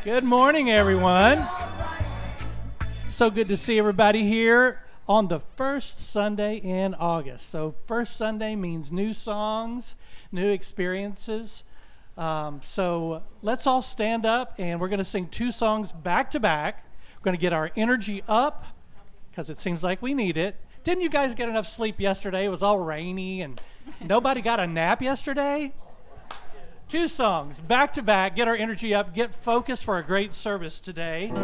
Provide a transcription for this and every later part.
Good morning, everyone. So good to see everybody here on the first Sunday in August. So first Sunday means new songs, new experiences. So let's all stand up, and we're going to sing two songs back to back. We're going to get our energy up because it seems like we need it. Didn't you guys get enough sleep yesterday? It was all rainy, and nobody got a nap yesterday? Two songs back to back, get our energy up, get focused for a great service today. I'm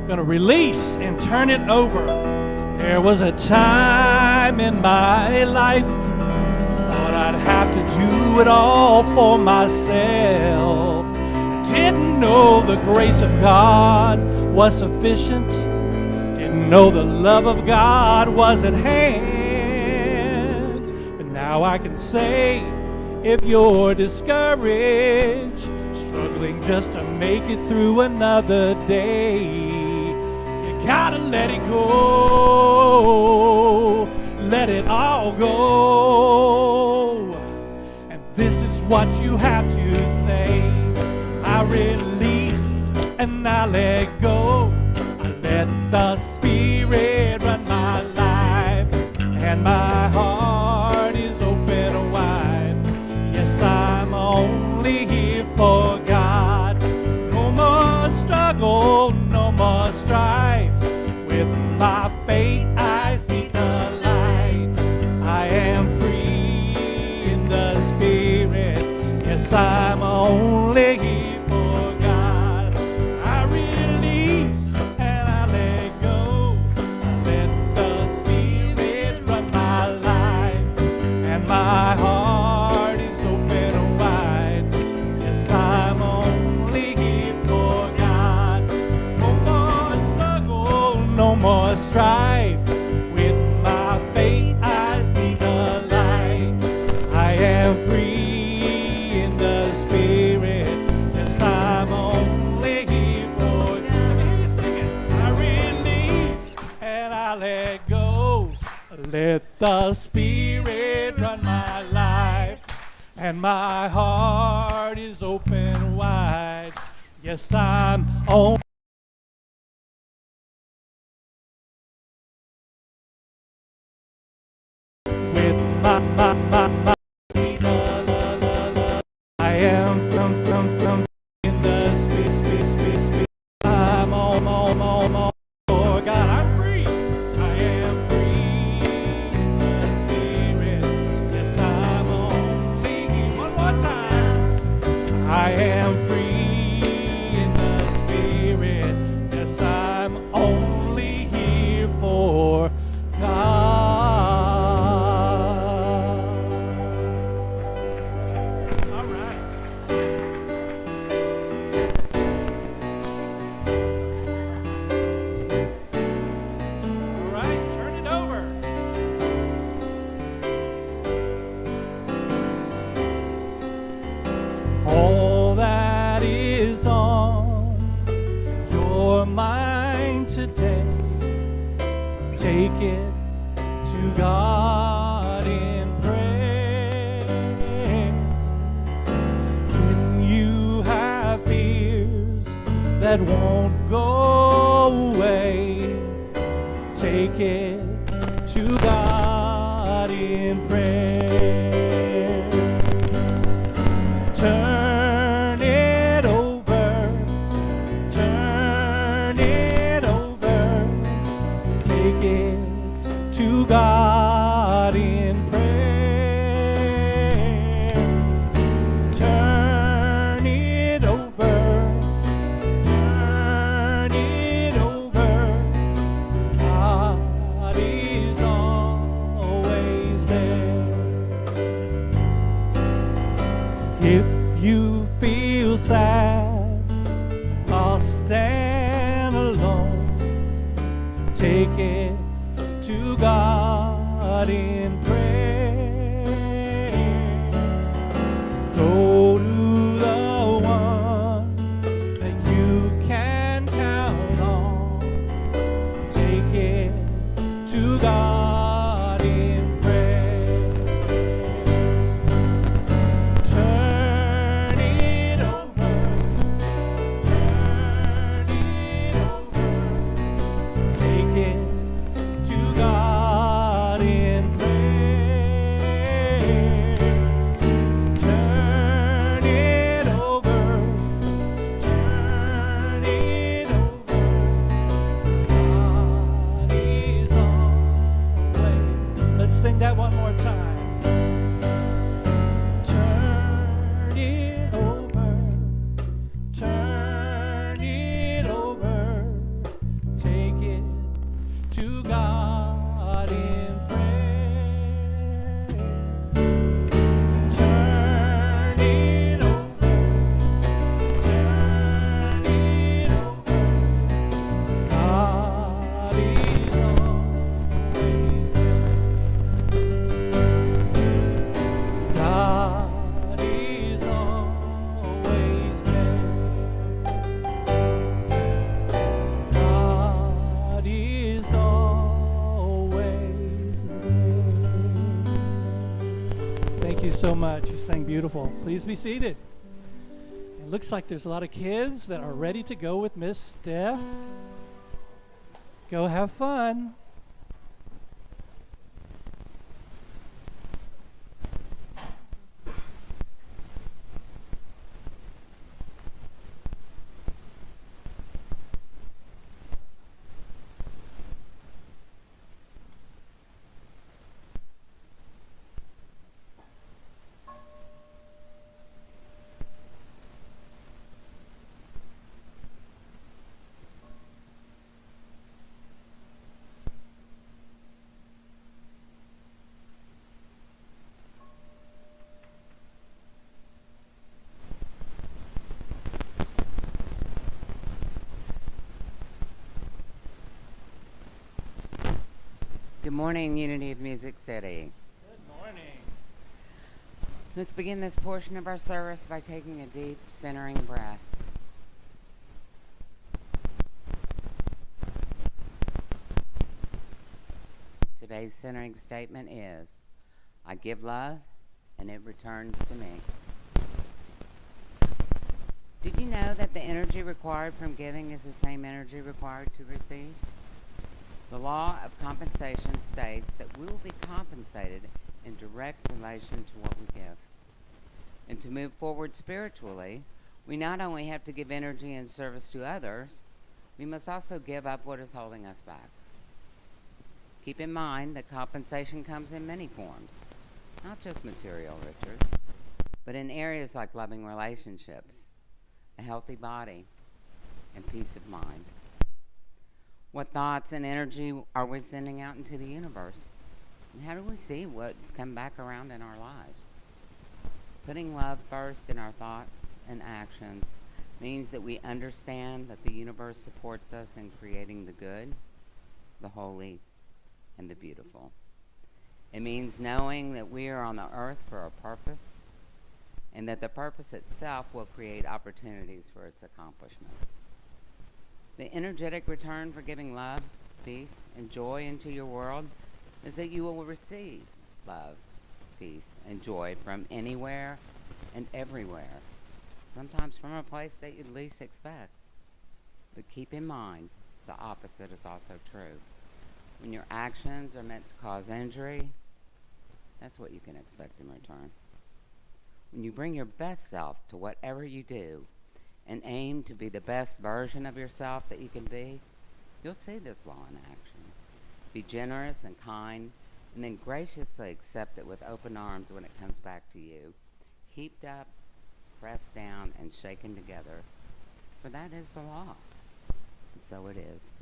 going to release and turn it over. There was a time in my life, thought I'd have to do it all for myself. Didn't know the grace of God was sufficient. Didn't know the love of God was at hand. Now I can say, if you're discouraged, struggling just to make it through another day, you gotta let it go, let it all go. And this is what you have to say: I release and I let go. I let the Spirit run my life, and my heart is open wide. Yes, I'm only here for God. No more struggle, no more strife. With my faith I seek the light. I am free in the Spirit. Yes, I'm only here for God. I release and I let go. Let the Spirit run my life, and my heart is open wide. Yes, I'm only here for God. No more struggle, no more strife. With my faith I see the light. I am free in the Spirit. Yes, I'm only here for God. Let me hear you sing it. I release and I let go. Let the Spirit run my life, and my heart is open wide. Yes, I'm on. With my see the I am from in the space. I'm on for God. I'm free. I am free in the Spirit. Yes, I'm only here. One more time. I am free in the Spirit. Yes, I'm only here for God. All right. All right, turn it over. All that is on your mind today, take it to God in prayer. When you have fears that won't go away, take it to God in prayer. Turn it over, turn it over, take it to God in prayer. Turn it over, turn it over. God is always there. If you feel sad, lost and alone, take it to God in prayer. Go to the one that you can count on. Take it to God in prayer. Turn much. You sang beautiful. Please be seated. It looks like there's a lot of kids that are ready to go with Miss Steph. Go have fun. Good morning, Unity of Music City. Good morning. Let's begin this portion of our service by taking a deep, centering breath. Today's centering statement is, I give love and it returns to me. Did you know that the energy required from giving is the same energy required to receive? The law of compensation states that we will be compensated in direct relation to what we give. And to move forward spiritually, we not only have to give energy and service to others, we must also give up what is holding us back. Keep in mind that compensation comes in many forms, not just material riches, but in areas like loving relationships, a healthy body, and peace of mind. What thoughts and energy are we sending out into the universe? And how do we see what's come back around in our lives? Putting love first in our thoughts and actions means that we understand that the universe supports us in creating the good, the holy, and the beautiful. It means knowing that we are on the earth for a purpose, and that the purpose itself will create opportunities for its accomplishments. The energetic return for giving love, peace, and joy into your world is that you will receive love, peace, and joy from anywhere and everywhere, sometimes from a place that you'd least expect. But keep in mind, the opposite is also true. When your actions are meant to cause injury, that's what you can expect in return. When you bring your best self to whatever you do, and aim to be the best version of yourself that you can be, you'll see this law in action. Be generous and kind, and then graciously accept it with open arms when it comes back to you, heaped up, pressed down, and shaken together. For that is the law, and so it is.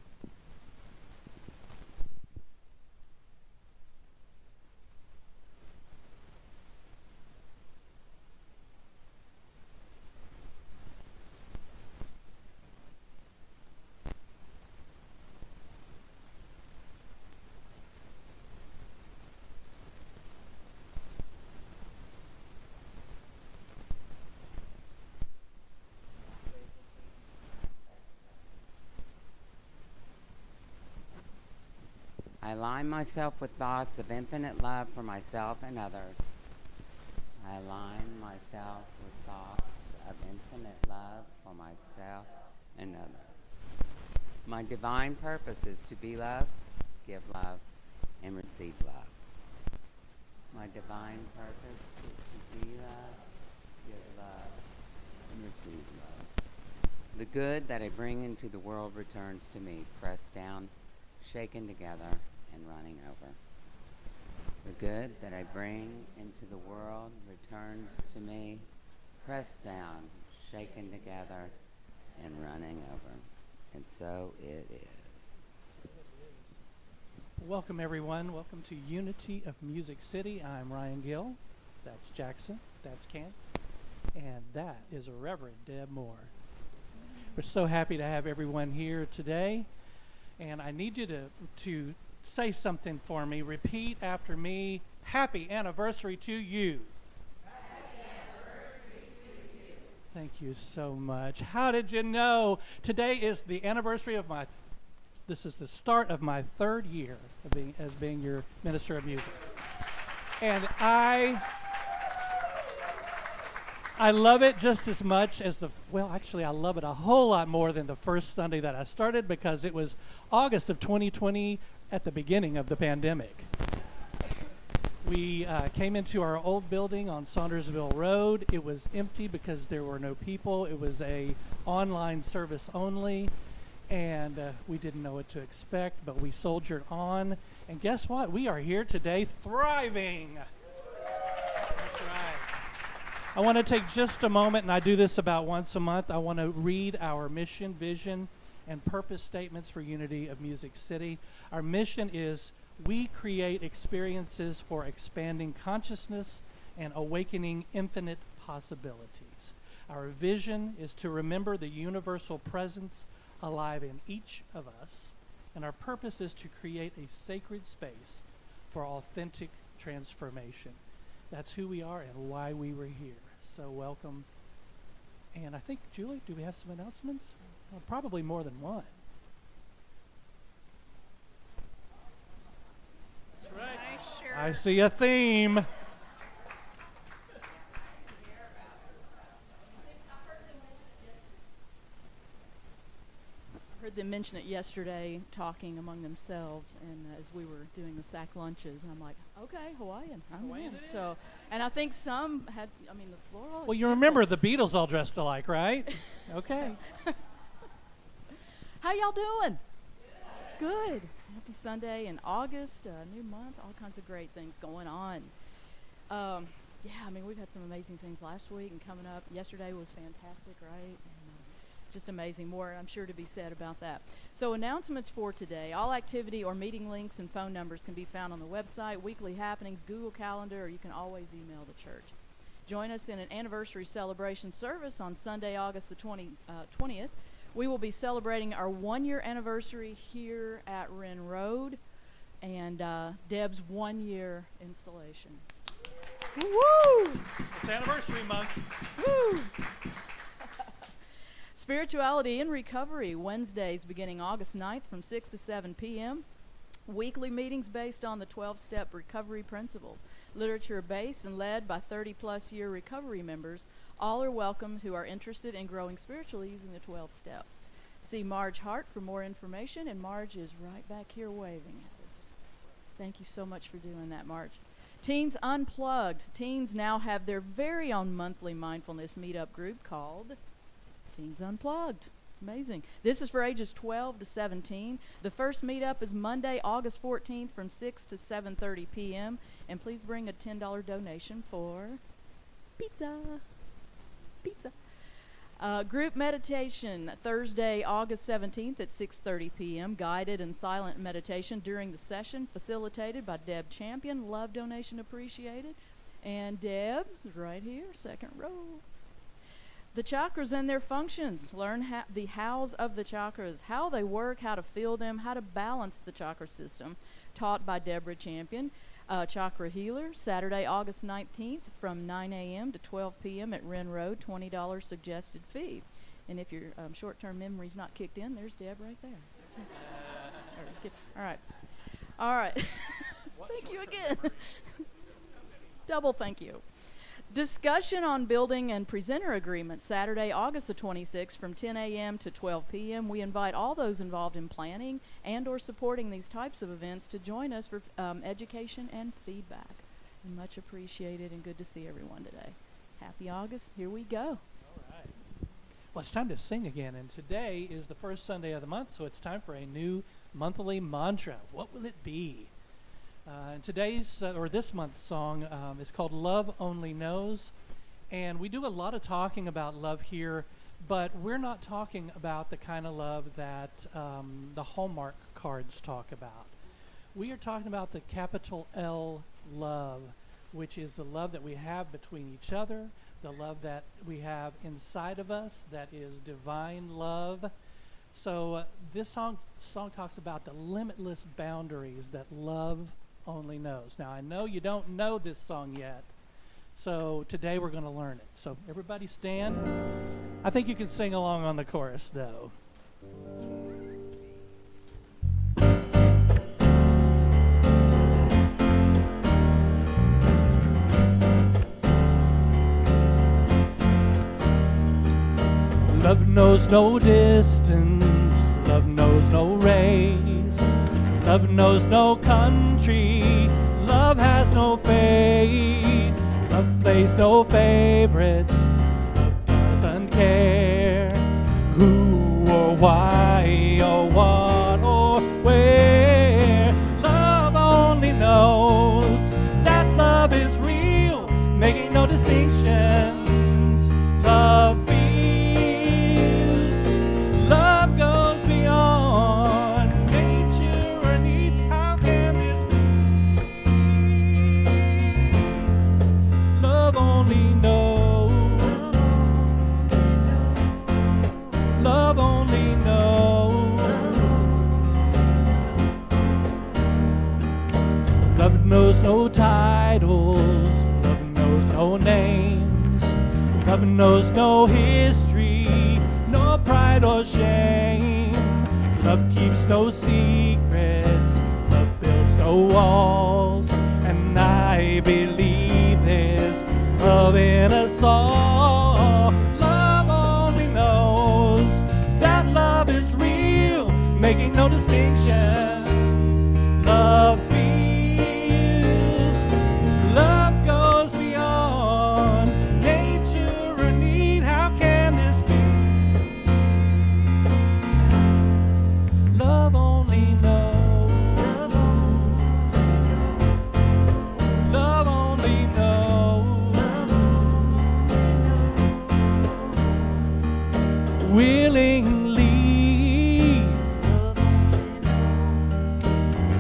I align myself with thoughts of infinite love for myself and others. I align myself with thoughts of infinite love for myself and others. My divine purpose is to be love, give love, and receive love. My divine purpose is to be love, give love, and receive love. The good that I bring into the world returns to me, pressed down, shaken together, and running over. The good that I bring into the world returns to me, pressed down, shaken together, and running over. And so it is. Welcome, everyone. Welcome to Unity of Music City. I'm Ryan Gill. That's Jackson. That's Kent. And that is Reverend Deb Moore. We're so happy to have everyone here today. And I need you to say something for me. Repeat after me. Happy anniversary to you. Happy anniversary to you. Thank you so much. How did you know? Today is the anniversary of this is the start of my third year of being your minister of music. And I love it just as much as actually I love it a whole lot more than the first Sunday that I started, because it was August of 2020 at the beginning of the pandemic. We came into our old building on Saundersville Road. It was empty because there were no people. It was a online service only, and we didn't know what to expect, but we soldiered on. And guess what? We are here today thriving. That's right. I want to take just a moment, and I do this about once a month. I want to read our mission, vision, and purpose statements for Unity of Music City. Our mission is: we create experiences for expanding consciousness and awakening infinite possibilities. Our vision is to remember the universal presence alive in each of us. And our purpose is to create a sacred space for authentic transformation. That's who we are and why we were here. So welcome. And I think, Julie, do we have some announcements? Well, probably more than one. I see a theme. Heard them mention it yesterday, talking among themselves, and as we were doing the sack lunches, and I'm like, okay, Hawaiian, I'm in. So, and I think some had, the floral. Well, you remember the Beatles all dressed alike, right? Okay. How y'all doing? Good. Happy Sunday in August, new month, all kinds of great things going on. We've had some amazing things last week and coming up. Yesterday was fantastic, right? And, just amazing. More, I'm sure, to be said about that. So announcements for today. All activity or meeting links and phone numbers can be found on the website, weekly happenings, Google Calendar, or you can always email the church. Join us in an anniversary celebration service on Sunday, August the 20th. We will be celebrating our 1-year anniversary here at Wren Road and Deb's 1-year installation. Woo! It's anniversary month. Woo! Spirituality in Recovery, Wednesdays beginning August 9th from 6 to 7 p.m. Weekly meetings based on the 12-step recovery principles. Literature based and led by 30-plus year recovery members. All are welcome who are interested in growing spiritually using the 12 steps. See Marge Hart for more information, and Marge is right back here waving at us. Thank you so much for doing that, Marge. Teens Unplugged. Teens now have their very own monthly mindfulness meetup group called Teens Unplugged. It's amazing. This is for ages 12 to 17. The first meetup is Monday, August 14th from 6 to 7:30 p.m. And please bring a $10 donation for pizza. Group meditation, Thursday, August 17th at 6:30 p.m. Guided and silent meditation during the session, facilitated by Deb Champion. Love donation appreciated. And Deb is right here, second row. The chakras and their functions. Learn the hows of the chakras, how they work, how to feel them, how to balance the chakra system. Taught by Deborah Champion. Chakra Healer, Saturday, August 19th from 9 a.m. to 12 p.m. at Wren Road, $20 suggested fee. And if your short-term memory's not kicked in, there's Deb right there. All right. Thank you again. Double thank you. Discussion on building and presenter agreements, Saturday, August the 26th from 10 a.m. to 12 p.m. We invite all those involved in planning and or supporting these types of events to join us for education and feedback. And much appreciated and good to see everyone today. Happy August. Here we go. All right. Well, it's time to sing again, and today is the first Sunday of the month, so it's time for a new monthly mantra. What will it be? And this month's song is called Love Only Knows. And we do a lot of talking about love here, but we're not talking about the kind of love that the Hallmark cards talk about. We are talking about the capital L love, which is the love that we have between each other, the love that we have inside of us, that is divine love. So this song talks about the limitless boundaries that love only knows. Now, I know you don't know this song yet, so today we're going to learn it. So everybody stand. I think you can sing along on the chorus, though. Love knows no distance, love knows no race, love knows no country, love has no faith, love plays no favorites, love doesn't care who or why or what or where. Love only knows that love is real, making no distinctions. Love feels, love goes beyond nature or need. How can this be? Love only knows. Love only knows. Love knows no titles, love knows no names, love knows no history, no pride or shame. Love keeps no secrets, love builds no walls, and I believe there's love in us all. Love only knows that love is real, making no distinctions. Love feels, love goes beyond nature or need. How can this be? Love only knows. Love only knows. Willingly,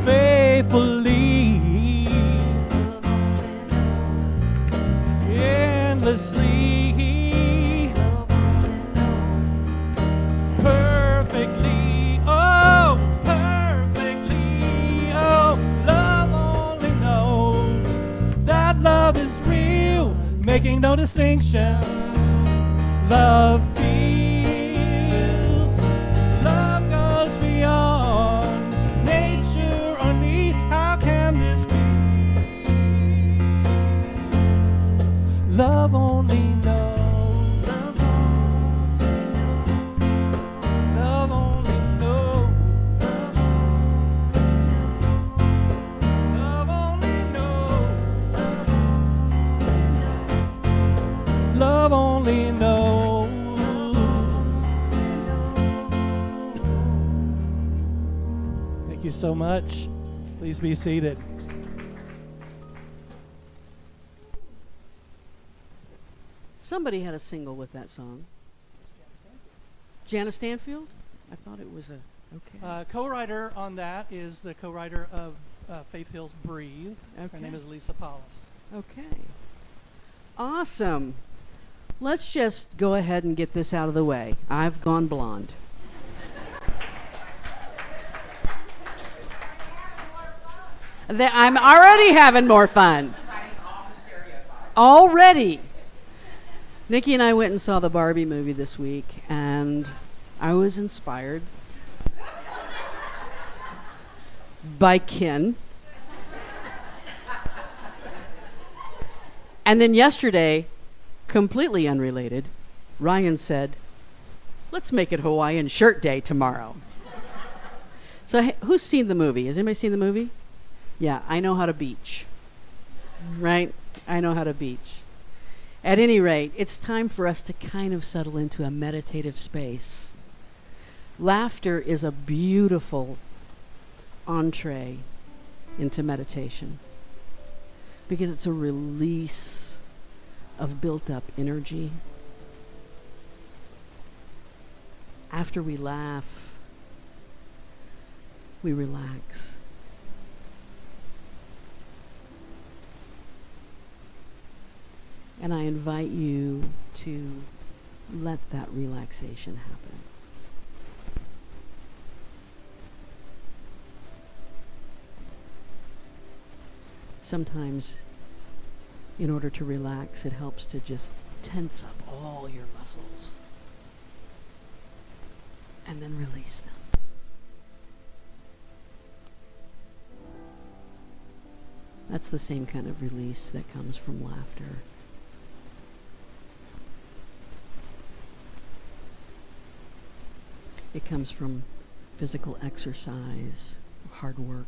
faithfully, endlessly, perfectly, oh, perfectly, oh. Love only knows that love is real, making no distinction. Love feels, love goes beyond nature or need. How can this be? Love only knows. Love only knows. Love only knows. Love only knows. Thank you so much. Please be seated. Somebody had a single with that song. Janice Stanfield? I thought it was a... Okay. Co-writer on that is the co-writer of Faith Hill's Breathe. Her Okay. name is Lisa Paulus. Okay. Awesome. Let's just go ahead and get this out of the way. I've gone blonde. I'm already having more fun. Already. Nikki and I went and saw the Barbie movie this week, and I was inspired by Ken. And then yesterday, completely unrelated, Ryan said, let's make it Hawaiian Shirt Day tomorrow. So who's seen the movie? Has anybody seen the movie? Yeah, I know how to beach. Right? I know how to beach. At any rate, it's time for us to kind of settle into a meditative space. Laughter is a beautiful entree into meditation because it's a release of built-up energy. After we laugh, we relax. And I invite you to let that relaxation happen. Sometimes, in order to relax, it helps to just tense up all your muscles and then release them. That's the same kind of release that comes from laughter. It comes from physical exercise, hard work.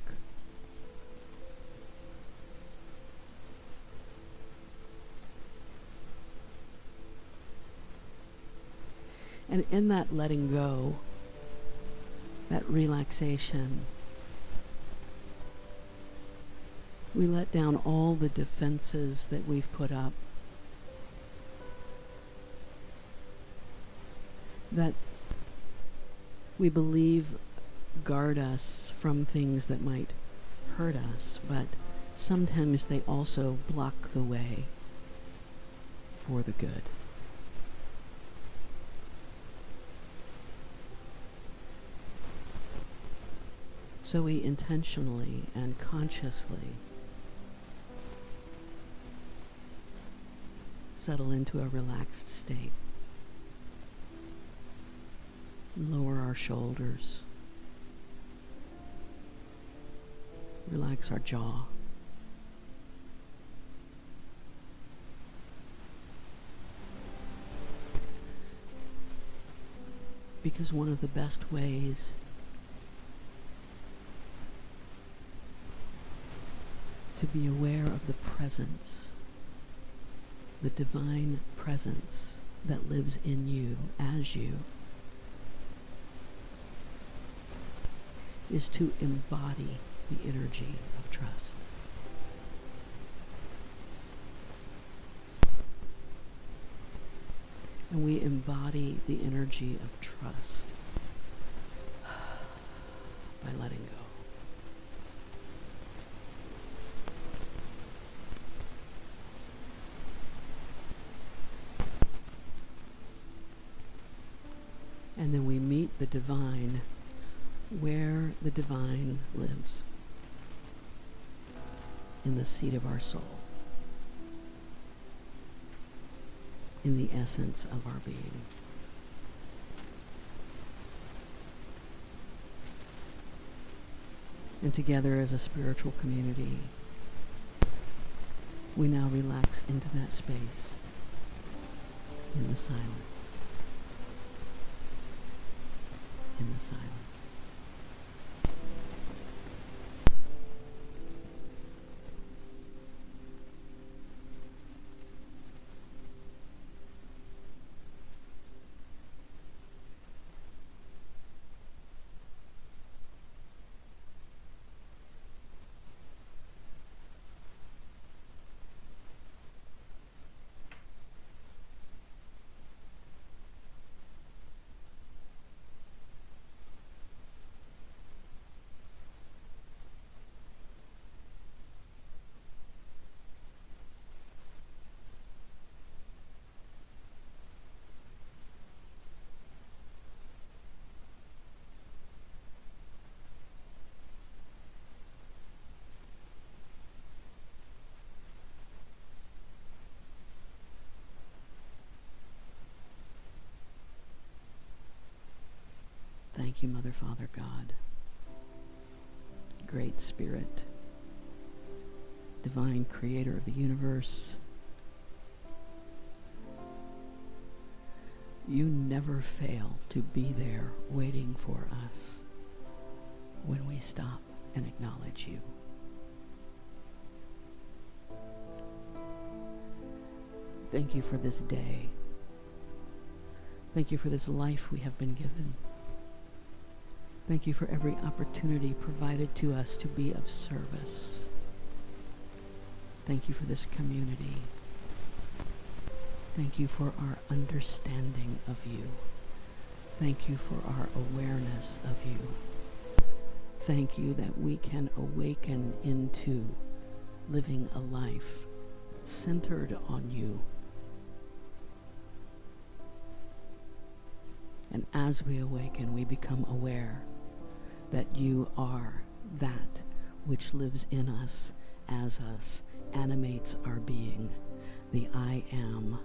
And in that letting go, that relaxation, we let down all the defenses that we've put up, that we believe guard us from things that might hurt us, but sometimes they also block the way for the good. So we intentionally and consciously settle into a relaxed state. Lower our shoulders. Relax our jaw. Because one of the best ways to be aware of the presence, the divine presence that lives in you as you, is to embody the energy of trust. And we embody the energy of trust by letting go. And then we meet the divine where the divine lives, in the seat of our soul, in the essence of our being. And together as a spiritual community, we now relax into that space in the silence. In the silence. Thank you, Mother, Father, God, Great Spirit, Divine Creator of the universe. You never fail to be there waiting for us when we stop and acknowledge you. Thank you for this day. Thank you for this life we have been given. Thank you for every opportunity provided to us to be of service. Thank you for this community. Thank you for our understanding of you. Thank you for our awareness of you. Thank you that we can awaken into living a life centered on you. And as we awaken, we become aware that you are that which lives in us, as us, animates our being, the I am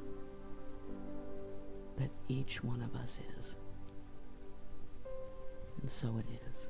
that each one of us is. And so it is.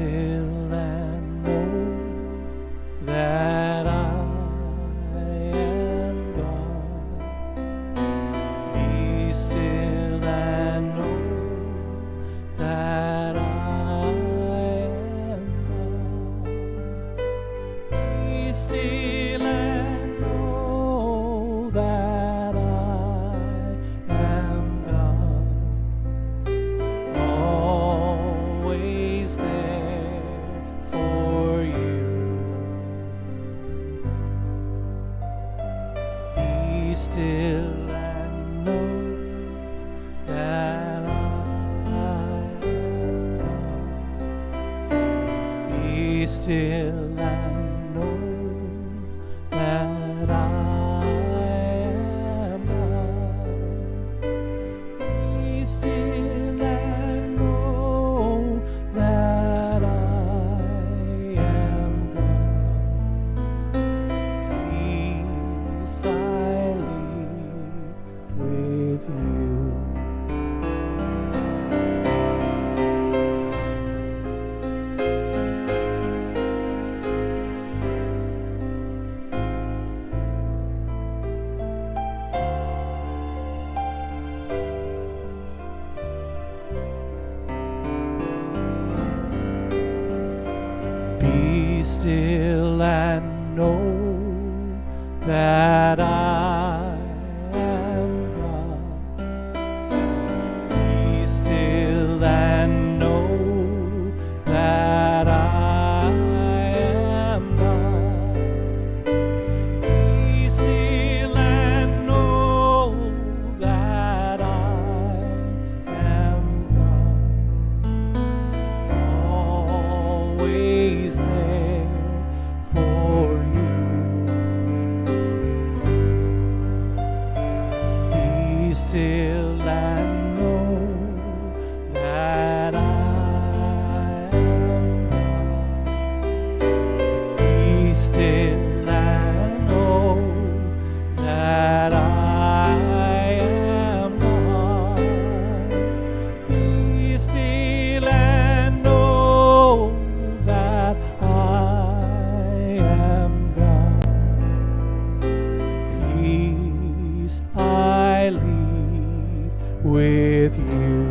still and know that I am God. Be still and know that I am God. Be still and know that I am God. Always there for you. Be still and know that I am God. Be still and know that I am God. Be still and know that I am God. Peace I leave with you. Be still and know that I am God. Be still and know that I am God. Be still and know that I am God. Always there for you. Be still and know that I am God. Be still and know that I am God. Be still and know that I am God. Peace I leave with you.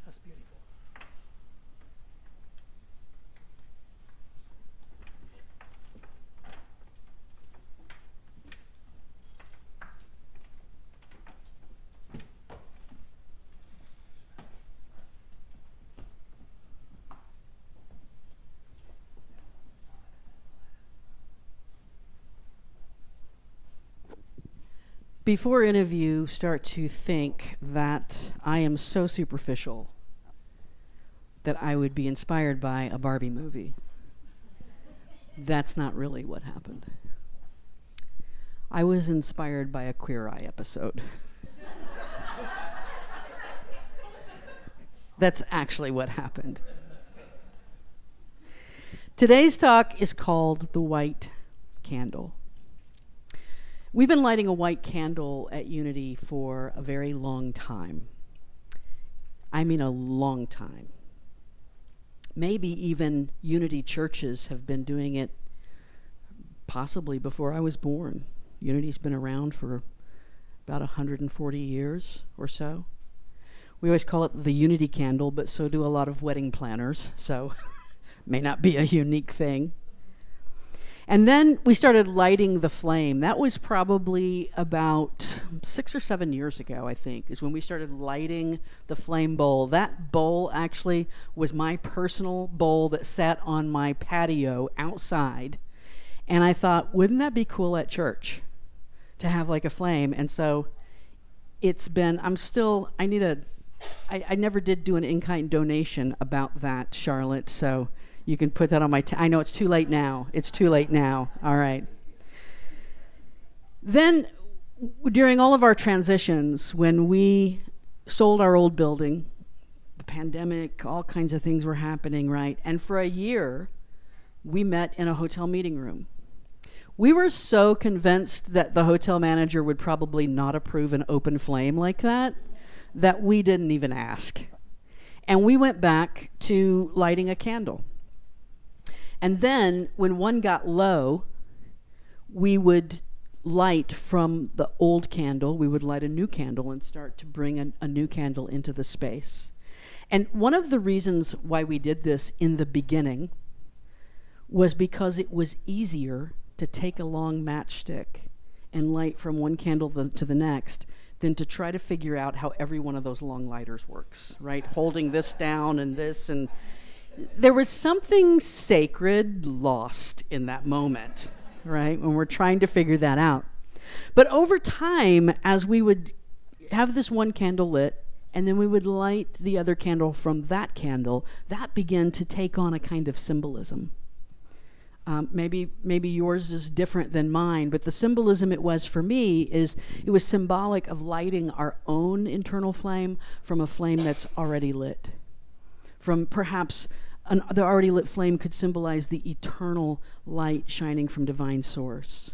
That's beautiful. Before any of you start to think that I am so superficial that I would be inspired by a Barbie movie, that's not really what happened. I was inspired by a Queer Eye episode. That's actually what happened. Today's talk is called The White Candle. We've been lighting a white candle at Unity for a very long time. I mean a long time. Maybe even Unity churches have been doing it possibly before I was born. Unity's been around for about 140 years or so. We always call it the Unity candle, but so do a lot of wedding planners, so may not be a unique thing. And then we started lighting the flame. That was probably about 6 or 7 years ago, I think, is when we started lighting the flame bowl. That bowl actually was my personal bowl that sat on my patio outside. And I thought, wouldn't that be cool at church to have like a flame? And so it's been, I never did do an in-kind donation about that, Charlotte, so you can put that on my, I know it's too late now. It's too late now. All right. Then, during all of our transitions, when we sold our old building, the pandemic, all kinds of things were happening, right? And for a year, we met in a hotel meeting room. We were so convinced that the hotel manager would probably not approve an open flame like that we didn't even ask. And we went back to lighting a candle. And then when one got low, we would light from the old candle, we would light a new candle and start to bring a new candle into the space. And one of the reasons why we did this in the beginning was because it was easier to take a long matchstick and light from one candle to the next than to try to figure out how every one of those long lighters works, right? Holding this down and this, and there was something sacred lost in that moment, right? When we're trying to figure that out. But over time, as we would have this one candle lit, and then we would light the other candle from that candle, that began to take on a kind of symbolism. Maybe yours is different than mine, but the symbolism it was for me is it was symbolic of lighting our own internal flame from a flame that's already lit. From perhaps the already lit flame could symbolize the eternal light shining from divine source.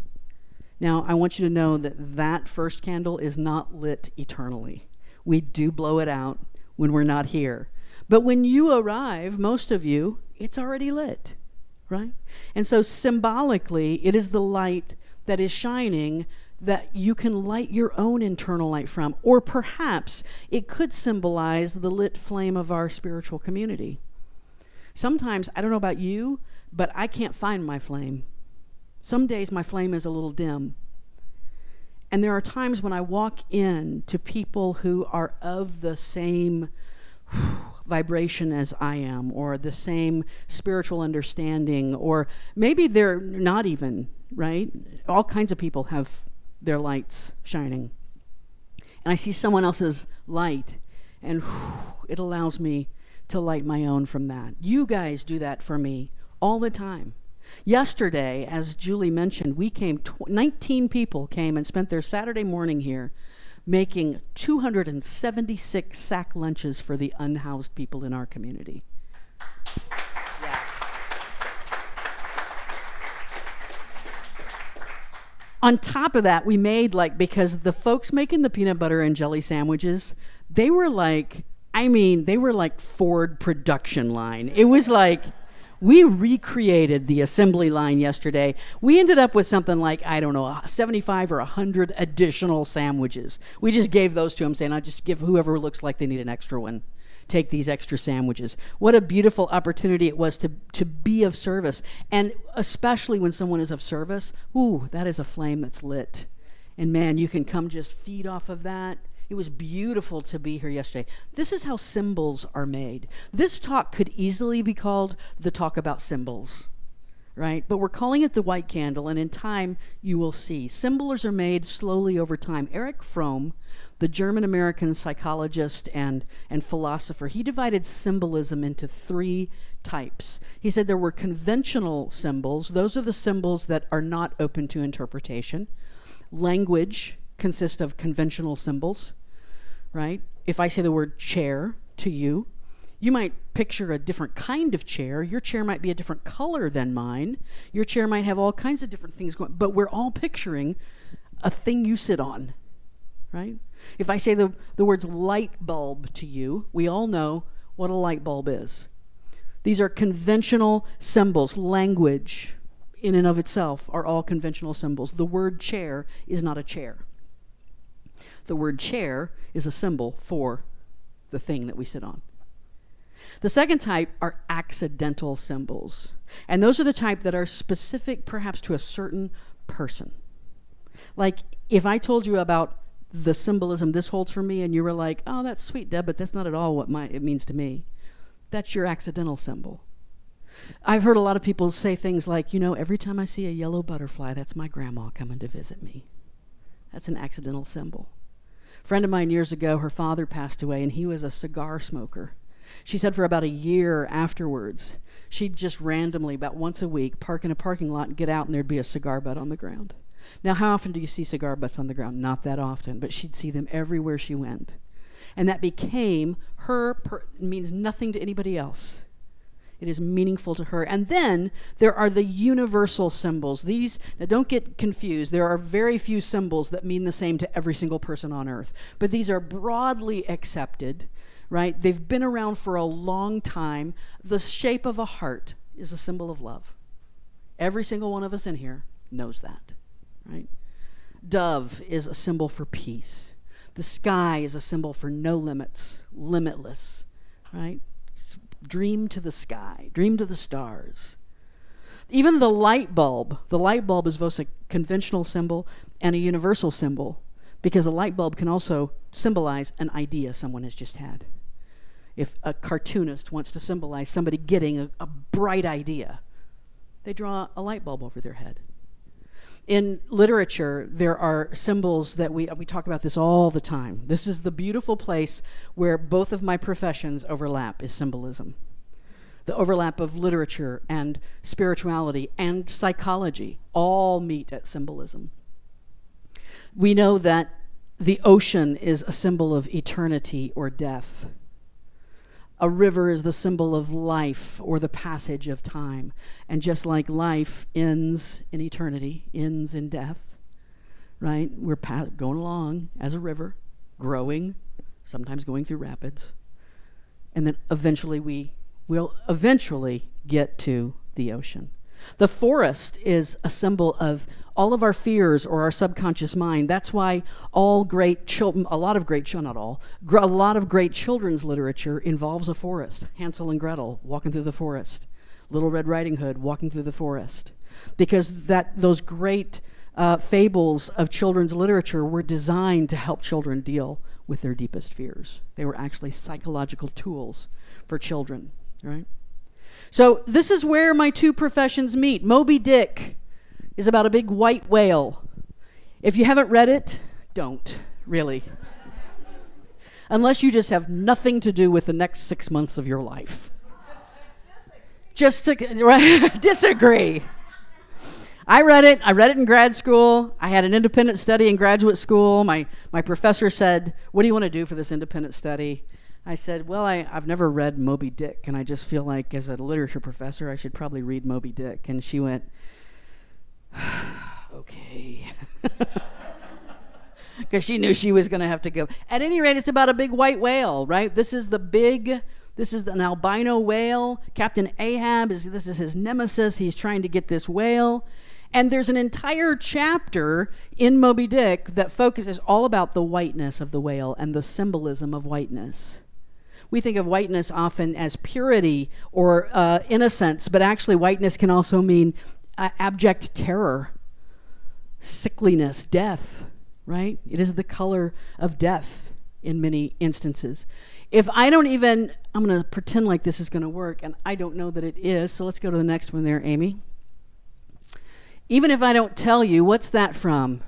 Now, I want you to know that that first candle is not lit eternally. We do blow it out when we're not here. But when you arrive, most of you, it's already lit. Right? And so symbolically, it is the light that is shining that you can light your own internal light from. Or perhaps it could symbolize the lit flame of our spiritual community. Sometimes, I don't know about you, but I can't find my flame. Some days my flame is a little dim. And there are times when I walk in to people who are of the same vibration as I am, or the same spiritual understanding, or maybe they're not even, right? All kinds of people have their lights shining. And I see someone else's light, and it allows me to light my own from that. You guys do that for me all the time. Yesterday, as Julie mentioned, we came, 19 people came and spent their Saturday morning here making 276 sack lunches for the unhoused people in our community. Yeah. On top of that, we made because the folks making the peanut butter and jelly sandwiches, they were like Ford production line. It was like, we recreated the assembly line yesterday. We ended up with something like, 75 or 100 additional sandwiches. We just gave those to them, saying, I'll just give whoever looks like they need an extra one. Take these extra sandwiches. What a beautiful opportunity it was to be of service. And especially when someone is of service, that is a flame that's lit. And man, you can come just feed off of that. It was beautiful to be here yesterday. This is how symbols are made. This talk could easily be called the talk about symbols, right? But we're calling it the white candle, and in time, you will see. Symbols are made slowly over time. Erich Fromm, the German-American psychologist and philosopher, he divided symbolism into 3 types. He said there were conventional symbols. Those are the symbols that are not open to interpretation. Language consists of conventional symbols. Right? If I say the word chair to you, you might picture a different kind of chair. Your chair might be a different color than mine. Your chair might have all kinds of different things going, but we're all picturing a thing you sit on, right? If I say the words light bulb to you, we all know what a light bulb is. These are conventional symbols. Language, in and of itself, are all conventional symbols. The word chair is not a chair. The word chair is a symbol for the thing that we sit on. The second type are accidental symbols. And those are the type that are specific perhaps to a certain person. Like if I told you about the symbolism this holds for me and you were like, oh, that's sweet, Deb, but that's not at all what it means to me. That's your accidental symbol. I've heard a lot of people say things like, every time I see a yellow butterfly, that's my grandma coming to visit me. That's an accidental symbol. A friend of mine years ago, her father passed away, and he was a cigar smoker. She said for about a year afterwards, she'd just randomly, about once a week, park in a parking lot and get out, and there'd be a cigar butt on the ground. Now, how often do you see cigar butts on the ground? Not that often, but she'd see them everywhere she went. And that became her, means nothing to anybody else. It is meaningful to her. And then there are the universal symbols. These, now don't get confused, there are very few symbols that mean the same to every single person on earth. But these are broadly accepted, right? They've been around for a long time. The shape of a heart is a symbol of love. Every single one of us in here knows that, right? Dove is a symbol for peace. The sky is a symbol for no limits, limitless, right? Dream to the sky, dream to the stars. Even the light bulb is both a conventional symbol and a universal symbol, because a light bulb can also symbolize an idea someone has just had. If a cartoonist wants to symbolize somebody getting a bright idea, they draw a light bulb over their head. In literature, there are symbols that we talk about this all the time. This is the beautiful place where both of my professions overlap, is symbolism. The overlap of literature and spirituality and psychology all meet at symbolism. We know that the ocean is a symbol of eternity or death. A river is the symbol of life or the passage of time. And just like life ends in eternity, ends in death, right? We're going along as a river, growing, sometimes going through rapids. And then eventually we will eventually get to the ocean. The forest is a symbol of all of our fears or our subconscious mind. That's why all great children, a lot of great children's literature involves a forest. Hansel and Gretel walking through the forest. Little Red Riding Hood walking through the forest. Because those great fables of children's literature were designed to help children deal with their deepest fears. They were actually psychological tools for children, right? So this is where my two professions meet. Moby Dick is about a big white whale. If you haven't read it, don't, really. Unless you just have nothing to do with the next 6 months of your life. Disagree. I read it in grad school. I had an independent study in graduate school. My professor said, "What do you want to do for this independent study?" I said, well, I've never read Moby Dick, and I just feel like as a literature professor, I should probably read Moby Dick. And she went, okay. Because she knew she was going to have to go. At any rate, it's about a big white whale, right? This is an albino whale. Captain Ahab, this is his nemesis. He's trying to get this whale. And there's an entire chapter in Moby Dick that focuses all about the whiteness of the whale and the symbolism of whiteness. We think of whiteness often as purity or innocence, but actually whiteness can also mean abject terror, sickliness, death, right? It is the color of death in many instances. I'm going to pretend like this is going to work, and I don't know that it is, so let's go to the next one there, Amy. Even if I don't tell you, what's that from?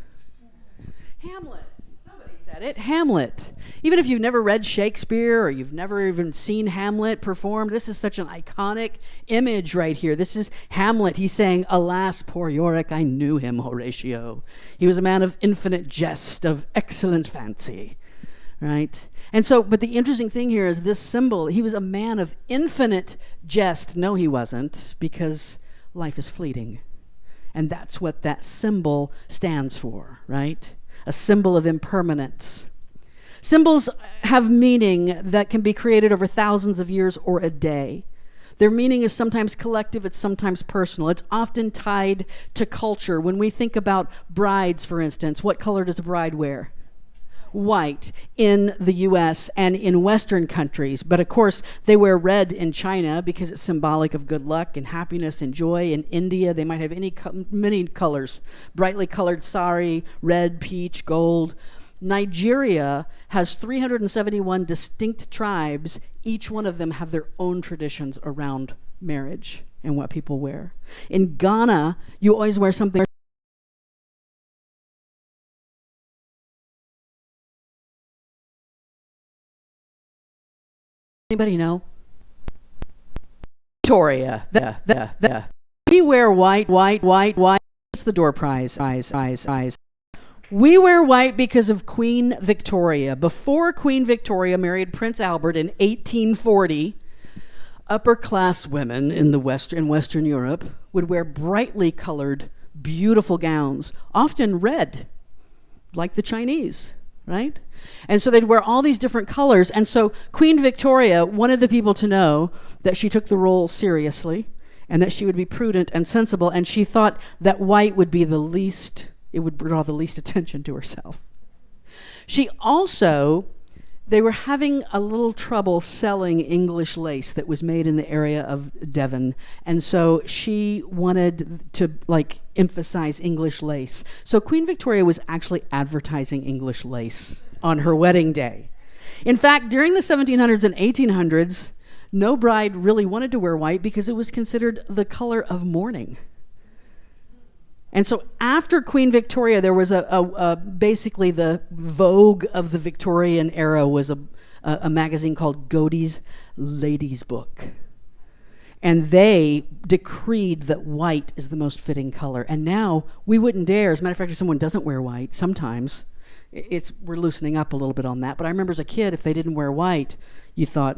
Hamlet. Somebody said it. Hamlet. Even if you've never read Shakespeare or you've never even seen Hamlet performed, this is such an iconic image right here. This is Hamlet. He's saying, alas, poor Yorick, I knew him, Horatio. He was a man of infinite jest, of excellent fancy. Right? And so, but the interesting thing here is this symbol, he was a man of infinite jest. No, he wasn't, because life is fleeting. And that's what that symbol stands for, right? A symbol of impermanence. Symbols have meaning that can be created over thousands of years or a day. Their meaning is sometimes collective, it's sometimes personal. It's often tied to culture. When we think about brides, for instance, what color does a bride wear? White in the U.S. and in Western countries. But of course, they wear red in China because it's symbolic of good luck and happiness and joy. In India, they might have many colors. Brightly colored sari, red, peach, gold. Nigeria has 371 distinct tribes. Each one of them have their own traditions around marriage and what people wear. In Ghana, you always wear something. Anybody know? Victoria. We wear white. It's the door prize. Eyes. We wear white because of Queen Victoria. Before Queen Victoria married Prince Albert in 1840, Upper class women in Western Europe would wear brightly colored, beautiful gowns, often red, like the Chinese, right? And so they'd wear all these different colors. And so Queen Victoria wanted the people to know that she took the role seriously and that she would be prudent and sensible. And she thought that white would be it would draw the least attention to herself. They were having a little trouble selling English lace that was made in the area of Devon. And so she wanted to emphasize English lace. So Queen Victoria was actually advertising English lace on her wedding day. In fact, during the 1700s and 1800s, no bride really wanted to wear white because it was considered the color of mourning. And so after Queen Victoria, there was basically the Vogue of the Victorian era was a magazine called Godey's Ladies' Book. And they decreed that white is the most fitting color. And now we wouldn't dare. As a matter of fact, if someone doesn't wear white, sometimes we're loosening up a little bit on that. But I remember as a kid, if they didn't wear white, you thought,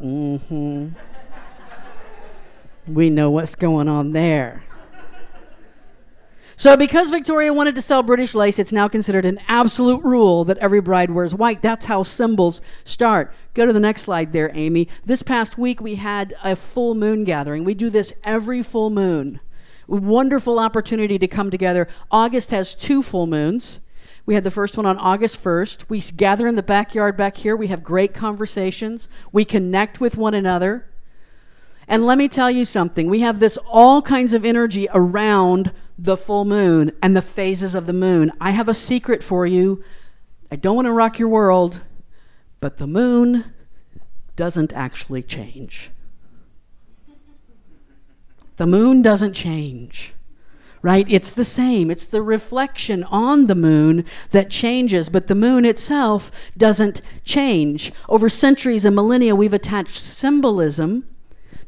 we know what's going on there. So because Victoria wanted to sell British lace, it's now considered an absolute rule that every bride wears white. That's how symbols start. Go to the next slide there, Amy. This past week, we had a full moon gathering. We do this every full moon. Wonderful opportunity to come together. August has 2 full moons. We had the first one on August 1st. We gather in the backyard back here. We have great conversations. We connect with one another. And let me tell you something. We have all kinds of energy around the full moon and the phases of the moon. I have a secret for you. I don't want to rock your world, but the moon doesn't actually change. The moon doesn't change, right? It's the same. It's the reflection on the moon that changes, but the moon itself doesn't change. Over centuries and millennia, we've attached symbolism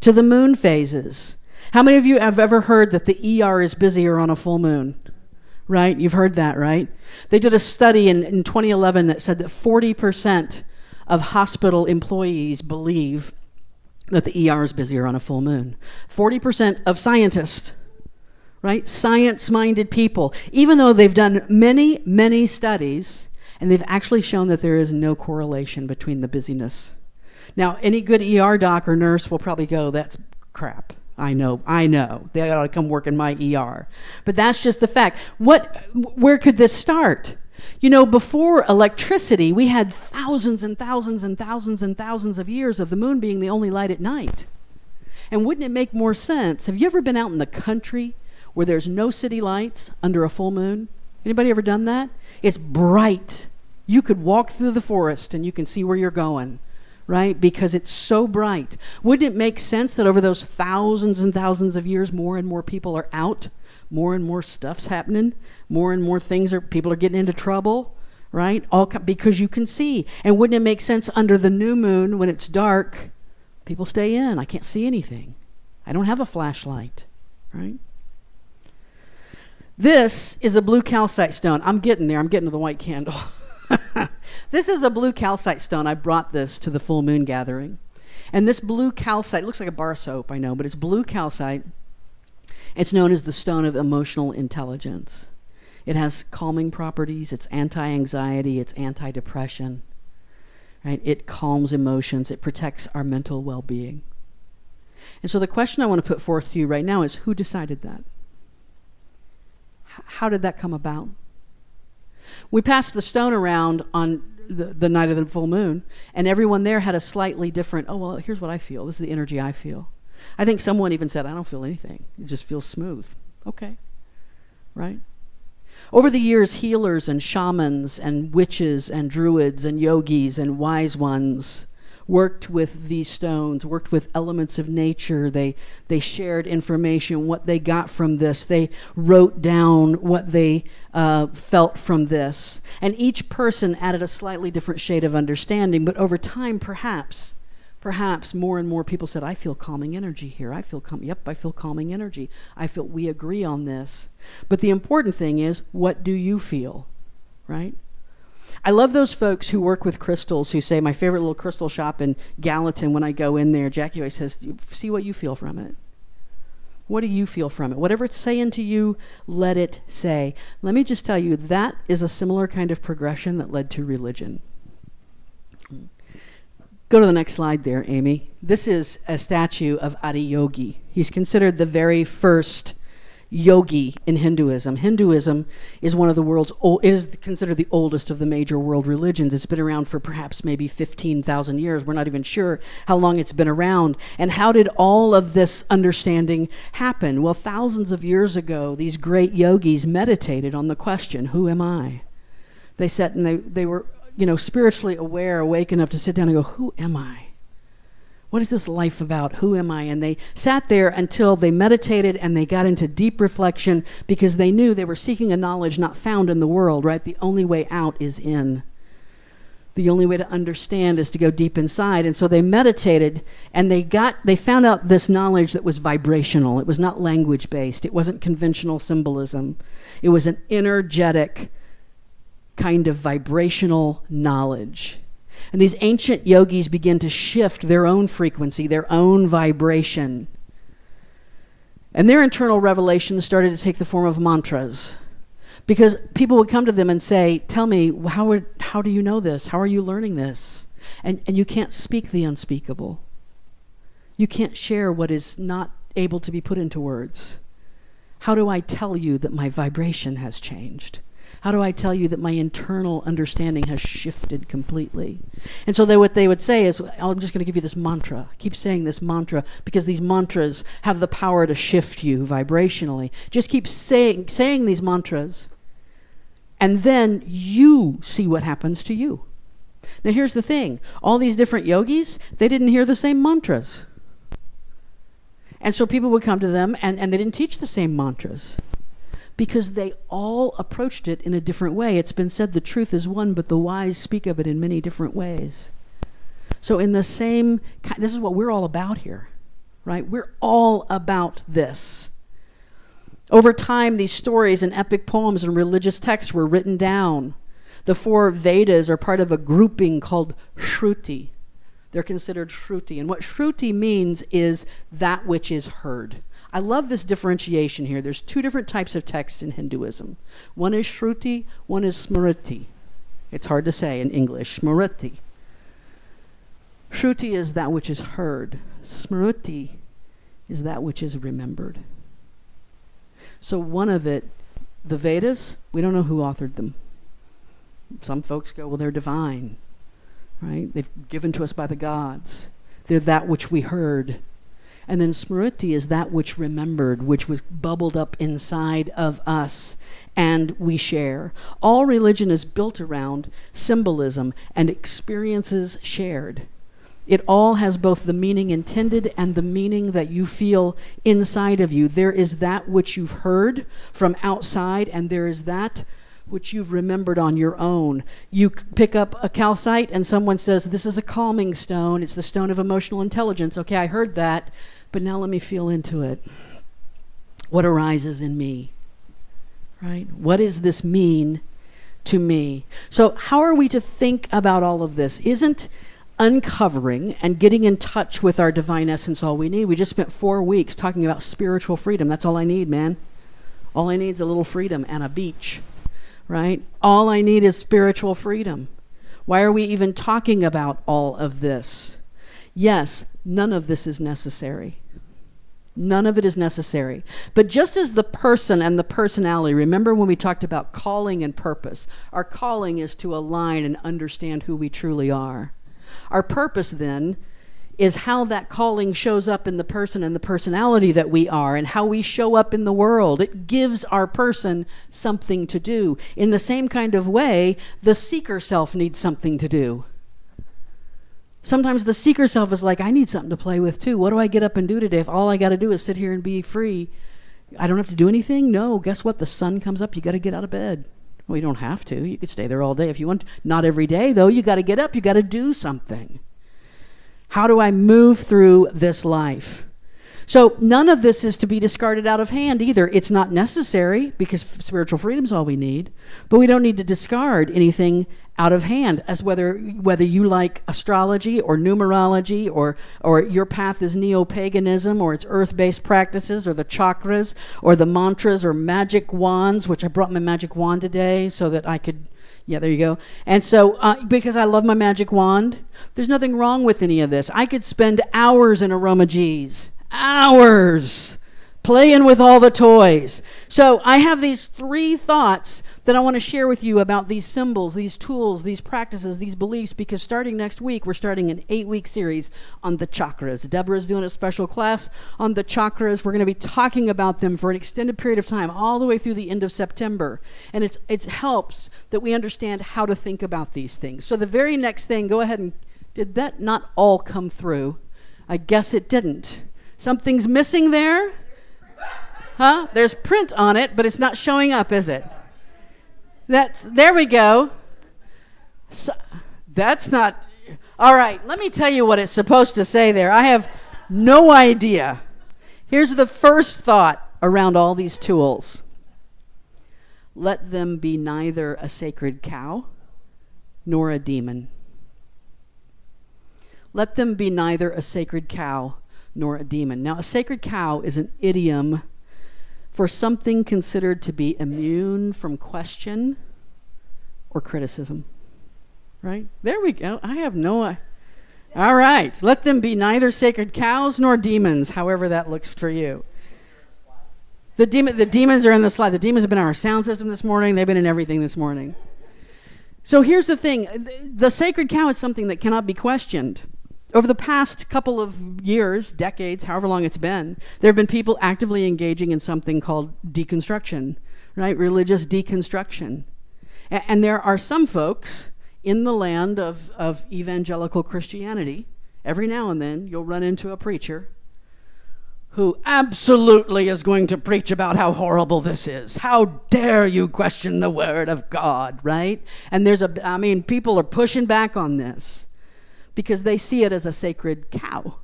to the moon phases. How many of you have ever heard that the ER is busier on a full moon? Right? You've heard that, right? They did a study in 2011 that said that 40% of hospital employees believe that the ER is busier on a full moon. 40% of scientists, right? Science-minded people, even though they've done many, many studies, and they've actually shown that there is no correlation between the busyness. Now, any good ER doc or nurse will probably go, that's crap. I know. They ought to come work in my ER. But that's just the fact. Where could this start? You know, before electricity, we had thousands and thousands and thousands and thousands of years of the moon being the only light at night. And wouldn't it make more sense? Have you ever been out in the country where there's no city lights under a full moon? Anybody ever done that? It's bright. You could walk through the forest and you can see where you're going. Right? Because it's so bright. Wouldn't it make sense that over those thousands and thousands of years, more and more people are out, more and more stuff's happening, more and more people are getting into trouble, right? Because you can see. And wouldn't it make sense under the new moon when it's dark, people stay in. I can't see anything. I don't have a flashlight, right? This is a blue calcite stone. I'm getting there. I'm getting to the white candle. This is a blue calcite stone. I brought this to the full moon gathering. And this blue calcite, looks like a bar of soap, I know, but it's blue calcite. It's known as the stone of emotional intelligence. It has calming properties. It's anti-anxiety. It's anti-depression. Right? It calms emotions. It protects our mental well-being. And so the question I want to put forth to you right now is, who decided that? How did that come about? We passed the stone around on the night of the full moon, and everyone there had a slightly different, here's what I feel. This is the energy I feel. I think someone even said, I don't feel anything. It just feels smooth. Okay. Right? Over the years, healers and shamans and witches and druids and yogis and wise ones worked with these stones, worked with elements of nature. They shared information, what they got from this. They wrote down what they felt from this. And each person added a slightly different shade of understanding. But over time, perhaps more and more people said, I feel calming energy here. I feel calming energy. We agree on this. But the important thing is, what do you feel, right? I love those folks who work with crystals who say, my favorite little crystal shop in Gallatin, when I go in there, Jackie always says, see what you feel from it. What do you feel from it? Whatever it's saying to you, let it say. Let me just tell you, that is a similar kind of progression that led to religion. Go to the next slide there, Amy. This is a statue of Adiyogi. He's considered the very first yogi in Hinduism. Hinduism is one of the world's it is considered the oldest of the major world religions. It's been around for perhaps maybe 15,000 years. We're not even sure how long it's been around. And how did all of this understanding happen? Well, thousands of years ago, these great yogis meditated on the question, who am I? They sat and they were, spiritually aware, awake enough to sit down and go, who am I? What is this life about? Who am I? And they sat there until they meditated and they got into deep reflection because they knew they were seeking a knowledge not found in the world, right? The only way out is in. The only way to understand is to go deep inside. And so they meditated and they found out this knowledge that was vibrational. It was not language-based. It wasn't conventional symbolism. It was an energetic kind of vibrational knowledge. And these ancient yogis begin to shift their own frequency, their own vibration. And their internal revelations started to take the form of mantras. Because people would come to them and say, tell me, how do you know this? How are you learning this? And you can't speak the unspeakable. You can't share what is not able to be put into words. How do I tell you that my vibration has changed? How do I tell you that my internal understanding has shifted completely? And so what they would say is, I'm just going to give you this mantra. Keep saying this mantra because these mantras have the power to shift you vibrationally. Just keep saying these mantras, and then you see what happens to you. Now here's the thing. All these different yogis, they didn't hear the same mantras. And so people would come to them, and they didn't teach the same mantras, because they all approached it in a different way. It's been said the truth is one, but the wise speak of it in many different ways. So in the same, this is what we're all about here, right? We're all about this. Over time, these stories and epic poems and religious texts were written down. The 4 Vedas are part of a grouping called Shruti. They're considered Shruti. And what Shruti means is that which is heard. I love this differentiation here. There's 2 different types of texts in Hinduism. One is Shruti, one is Smriti. It's hard to say in English, Smriti. Shruti is that which is heard. Smriti is that which is remembered. So one of it, the Vedas, we don't know who authored them. Some folks go, well, they're divine, right? They've given to us by the gods. They're that which we heard. And then Smriti is that which remembered, which was bubbled up inside of us, and we share. All religion is built around symbolism and experiences shared. It all has both the meaning intended and the meaning that you feel inside of you. There is that which you've heard from outside, and there is that which you've remembered on your own. You pick up a calcite and someone says, this is a calming stone. It's the stone of emotional intelligence. Okay, I heard that. But now let me feel into it. What arises in me, right? What does this mean to me? So how are we to think about all of this? Isn't uncovering and getting in touch with our divine essence all we need? We just spent 4 weeks talking about spiritual freedom. That's all I need, man. All I need is a little freedom and a beach, right? All I need is spiritual freedom. Why are we even talking about all of this? Yes, none of this is necessary. None of it is necessary. But just as the person and the personality, remember when we talked about calling and purpose? Our calling is to align and understand who we truly are. Our purpose then is how that calling shows up in the person and the personality that we are and how we show up in the world. It gives our person something to do. In the same kind of way, the seeker self needs something to do. Sometimes the seeker self is like, I need something to play with too. What do I get up and do today if all I got to do is sit here and be free? I don't have to do anything? No. Guess what? The sun comes up. You got to get out of bed. Well, you don't have to. You could stay there all day if you want. Not every day, though. You got to get up. You got to do something. How do I move through this life? So none of this is to be discarded out of hand either. It's not necessary because spiritual freedom is all we need, but we don't need to discard anything out of hand, as whether you like astrology or numerology or your path is neo-paganism or it's earth-based practices or the chakras or the mantras or magic wands, which I brought my magic wand today so that I could, yeah, there you go. And so because I love my magic wand, there's nothing wrong with any of this. I could spend hours in Aroma G's, hours playing with all the toys. So I have these 3 thoughts that I want to share with you about these symbols, these tools, these practices, these beliefs, because starting next week, we're starting an 8-week series on the chakras. Deborah's doing a special class on the chakras. We're going to be talking about them for an extended period of time, all the way through the end of September. And it helps that we understand how to think about these things. So the very next thing, go ahead and, did that not all come through? I guess it didn't. Something's missing there? Huh? There's print on it, but it's not showing up, is it? There we go. So, that's not, all right, let me tell you what it's supposed to say there. I have no idea. Here's the first thought around all these tools. Let them be neither a sacred cow nor a demon. Let them be neither a sacred cow nor a demon. Now, a sacred cow is an idiom for something considered to be immune from question or criticism. Right? There we go. I have no... All right. Let them be neither sacred cows nor demons, however that looks for you. The demons are in the slide. The demons have been in our sound system this morning. They've been in everything this morning. So here's the thing. The sacred cow is something that cannot be questioned. Over the past couple of years, decades, however long it's been, there have been people actively engaging in something called deconstruction, right? Religious deconstruction. And there are some folks in the land of evangelical Christianity, every now and then you'll run into a preacher who absolutely is going to preach about how horrible this is. How dare you question the word of God, right? And people are pushing back on this, because they see it as a sacred cow.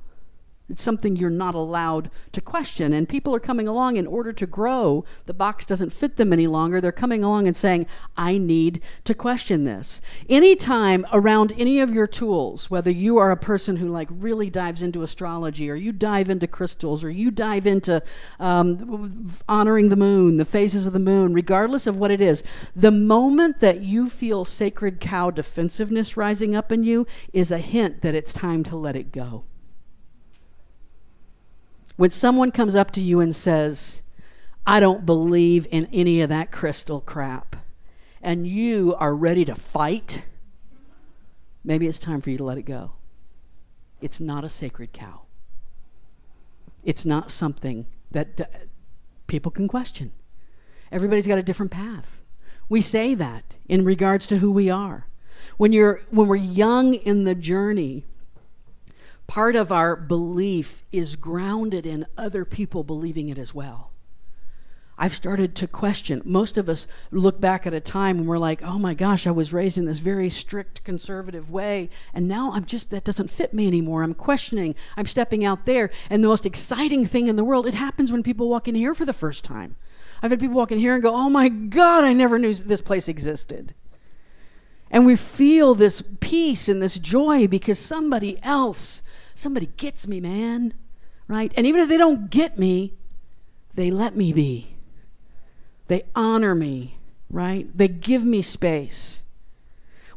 It's something you're not allowed to question. And people are coming along in order to grow. The box doesn't fit them any longer. They're coming along and saying, I need to question this. Anytime around any of your tools, whether you are a person who really dives into astrology, or you dive into crystals, or you dive into honoring the moon, the phases of the moon, regardless of what it is, the moment that you feel sacred cow defensiveness rising up in you is a hint that it's time to let it go. When someone comes up to you and says, I don't believe in any of that crystal crap, and you are ready to fight, maybe it's time for you to let it go. It's not a sacred cow. It's not something that people can question. Everybody's got a different path. We say that in regards to who we are. When we're young in the journey, part of our belief is grounded in other people believing it as well. I've started to question. Most of us look back at a time when we're like, oh my gosh, I was raised in this very strict conservative way, and now that doesn't fit me anymore. I'm questioning. I'm stepping out there. And the most exciting thing in the world, it happens when people walk in here for the first time. I've had people walk in here and go, oh my God, I never knew this place existed. And we feel this peace and this joy because somebody gets me, man, right? And even if they don't get me, they let me be. They honor me, right? They give me space.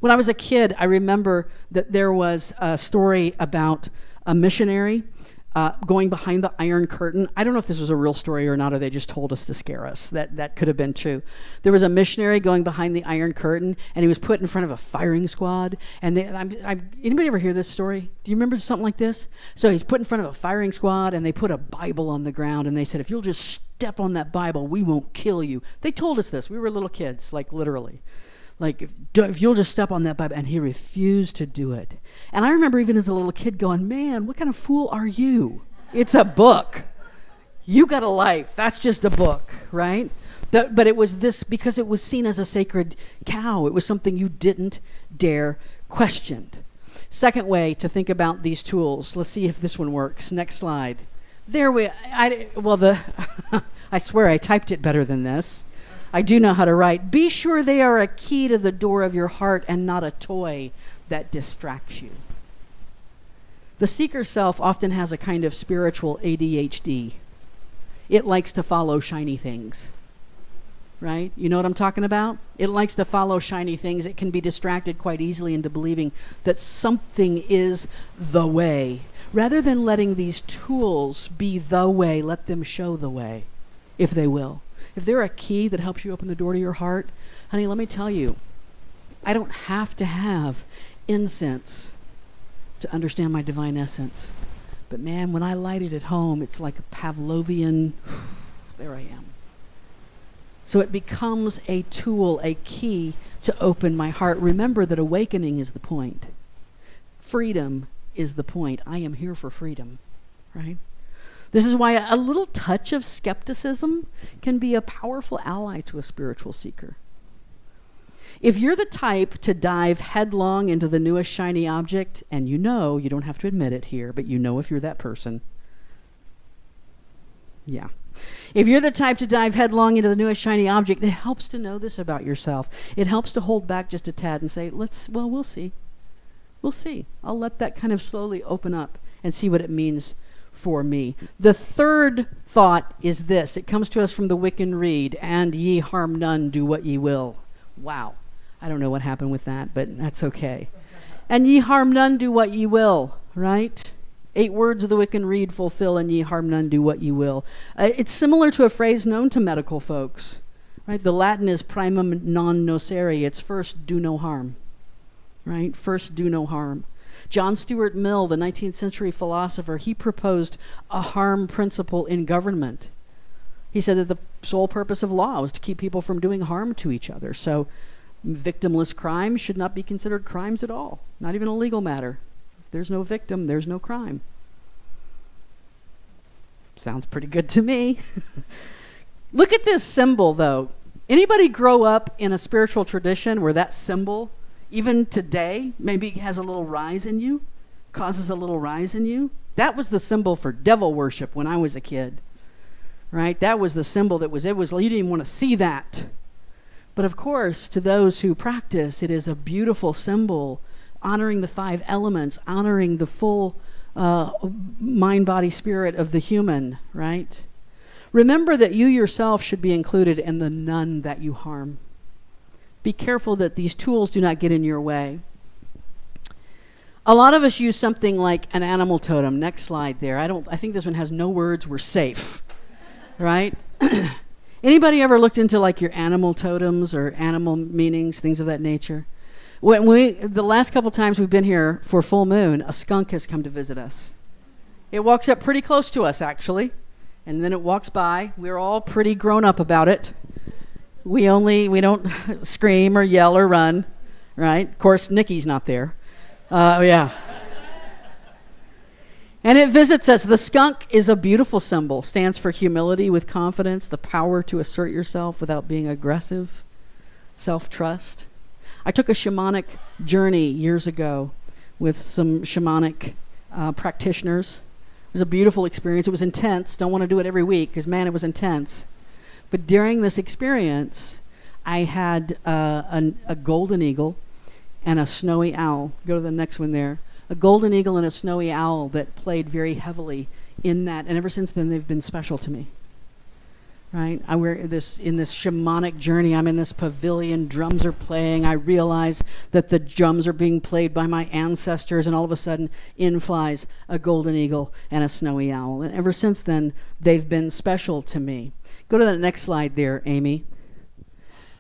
When I was a kid, I remember that there was a story about a missionary going behind the Iron Curtain. I don't know if this was a real story or not, or they just told us to scare us. That could have been true. There was a missionary going behind the Iron Curtain, and he was put in front of a firing squad. And anybody ever hear this story? Do you remember something like this? So he's put in front of a firing squad, and they put a Bible on the ground, and they said, if you'll just step on that Bible, we won't kill you. They told us this. We were little kids, literally. If you'll just step on that Bible. And he refused to do it. And I remember even as a little kid going, man, what kind of fool are you? It's a book. You got a life. That's just a book, right? But it was this, because it was seen as a sacred cow. It was something you didn't dare question. Second way to think about these tools. Let's see if this one works. Next slide. I swear I typed it better than this. I do know how to write. Be sure they are a key to the door of your heart and not a toy that distracts you. The seeker self often has a kind of spiritual ADHD. It likes to follow shiny things. Right? You know what I'm talking about? It likes to follow shiny things. It can be distracted quite easily into believing that something is the way. Rather than letting these tools be the way, let them show the way, if they will. If they're a key that helps you open the door to your heart, honey, let me tell you, I don't have to have incense to understand my divine essence. But man, when I light it at home, it's like a Pavlovian, there I am. So it becomes a tool, a key to open my heart. Remember that awakening is the point. Freedom is the point. I am here for freedom, right? This is why a little touch of skepticism can be a powerful ally to a spiritual seeker. If you're the type to dive headlong into the newest shiny object, and you don't have to admit it here, but you know if you're that person. Yeah. If you're the type to dive headlong into the newest shiny object, it helps to know this about yourself. It helps to hold back just a tad and say, we'll see. We'll see. I'll let that kind of slowly open up and see what it means for me. The third thought is this. It comes to us from the Wiccan Rede, and ye harm none, do what ye will. Wow. I don't know what happened with that, but that's okay. And ye harm none, do what ye will, right? 8 words of the Wiccan Rede fulfill, and ye harm none, do what ye will. It's similar to a phrase known to medical folks, right? The Latin is primum non nocere. It's first, do no harm, right? First, do no harm. John Stuart Mill, the 19th century philosopher, he proposed a harm principle in government. He said that the sole purpose of law was to keep people from doing harm to each other. So victimless crimes should not be considered crimes at all, not even a legal matter. If there's no victim, there's no crime. Sounds pretty good to me. Look at this symbol, though. Anybody grow up in a spiritual tradition where that symbol, even today, maybe has a little rise in you, causes a little rise in you? That was the symbol for devil worship when I was a kid, right? That was the symbol you didn't even want to see that. But of course, to those who practice, it is a beautiful symbol, honoring the 5 elements, honoring the full mind, body, spirit of the human, right? Remember that you yourself should be included in the none that you harm. Be careful that these tools do not get in your way. A lot of us use something like an animal totem. Next slide there. I think this one has no words. We're safe, right? Anybody ever looked into like your animal totems or animal meanings, things of that nature? The last couple times we've been here for full moon, a skunk has come to visit us. It walks up pretty close to us, actually, and then it walks by. We're all pretty grown up about it. We don't scream or yell or run, right? Of course, Nikki's not there. Yeah. And it visits us. The skunk is a beautiful symbol. Stands for humility with confidence, the power to assert yourself without being aggressive, self-trust. I took a shamanic journey years ago with some shamanic practitioners. It was a beautiful experience. It was intense. Don't want to do it every week because, man, it was intense. But during this experience, I had a golden eagle and a snowy owl. Go to the next one there. A golden eagle and a snowy owl that played very heavily in that. And ever since then, they've been special to me. Right? I wear this in this shamanic journey. I'm in this pavilion. Drums are playing. I realize that the drums are being played by my ancestors. And all of a sudden, in flies a golden eagle and a snowy owl. And ever since then, they've been special to me. Go to the next slide there, Amy.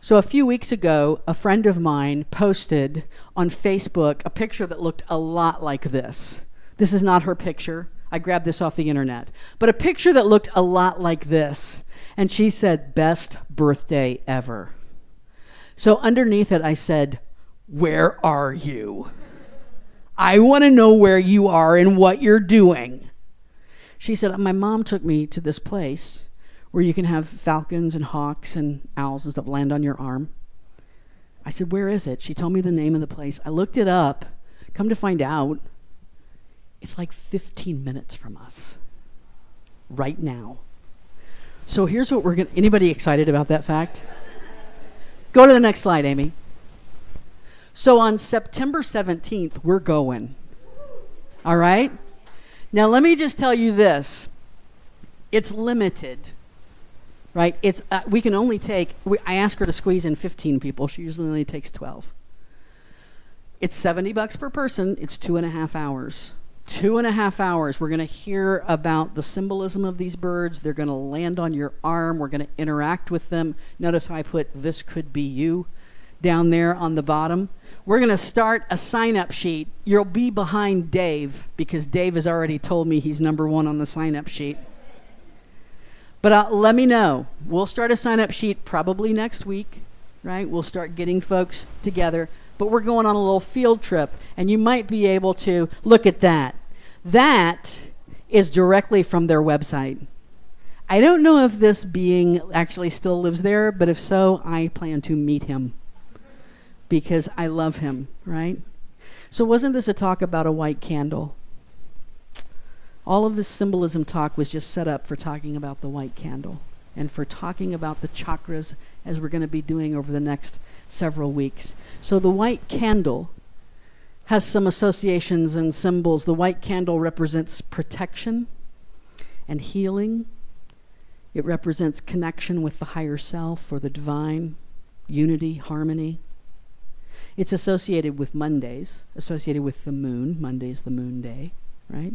So a few weeks ago, a friend of mine posted on Facebook a picture that looked a lot like this. This is not her picture. I grabbed this off the internet. But a picture that looked a lot like this. And she said, best birthday ever. So underneath it, I said, where are you? I want to know where you are and what you're doing. She said, my mom took me to this place where you can have falcons and hawks and owls and stuff land on your arm. I said, where is it? She told me the name of the place. I looked it up. Come to find out, it's like 15 minutes from us. right now. So here's what we're going to... Anybody excited about that fact? Go to the next slide, Amy. So on September 17th, we're going. All right? Now, let me just tell you this. It's limited, right? It's we can only take... I asked her to squeeze in 15 people. She usually only takes 12. It's $70 per person. It's 2.5 hours. 2.5 hours. We're going to hear about the symbolism of these birds. They're going to land on your arm. We're going to interact with them. Notice how I put "this could be you" down there on the bottom. We're going to start a sign-up sheet. You'll be behind Dave because Dave has already told me he's number one on the sign-up sheet. But let me know. We'll start a sign-up sheet probably next week, right? We'll start getting folks together. But we're going on a little field trip, and you might be able to look at that. That is directly from their website. I don't know if this being actually still lives there, but if so, I plan to meet him because I love him, right? So wasn't this a talk about a white candle? All of this symbolism talk was just set up for talking about the white candle and for talking about the chakras as we're going to be doing over the next several weeks. So the white candle has some associations and symbols. The white candle represents protection and healing. It represents connection with the higher self or the divine, unity, harmony. It's associated with Mondays, associated with the moon. Monday's the moon day, right?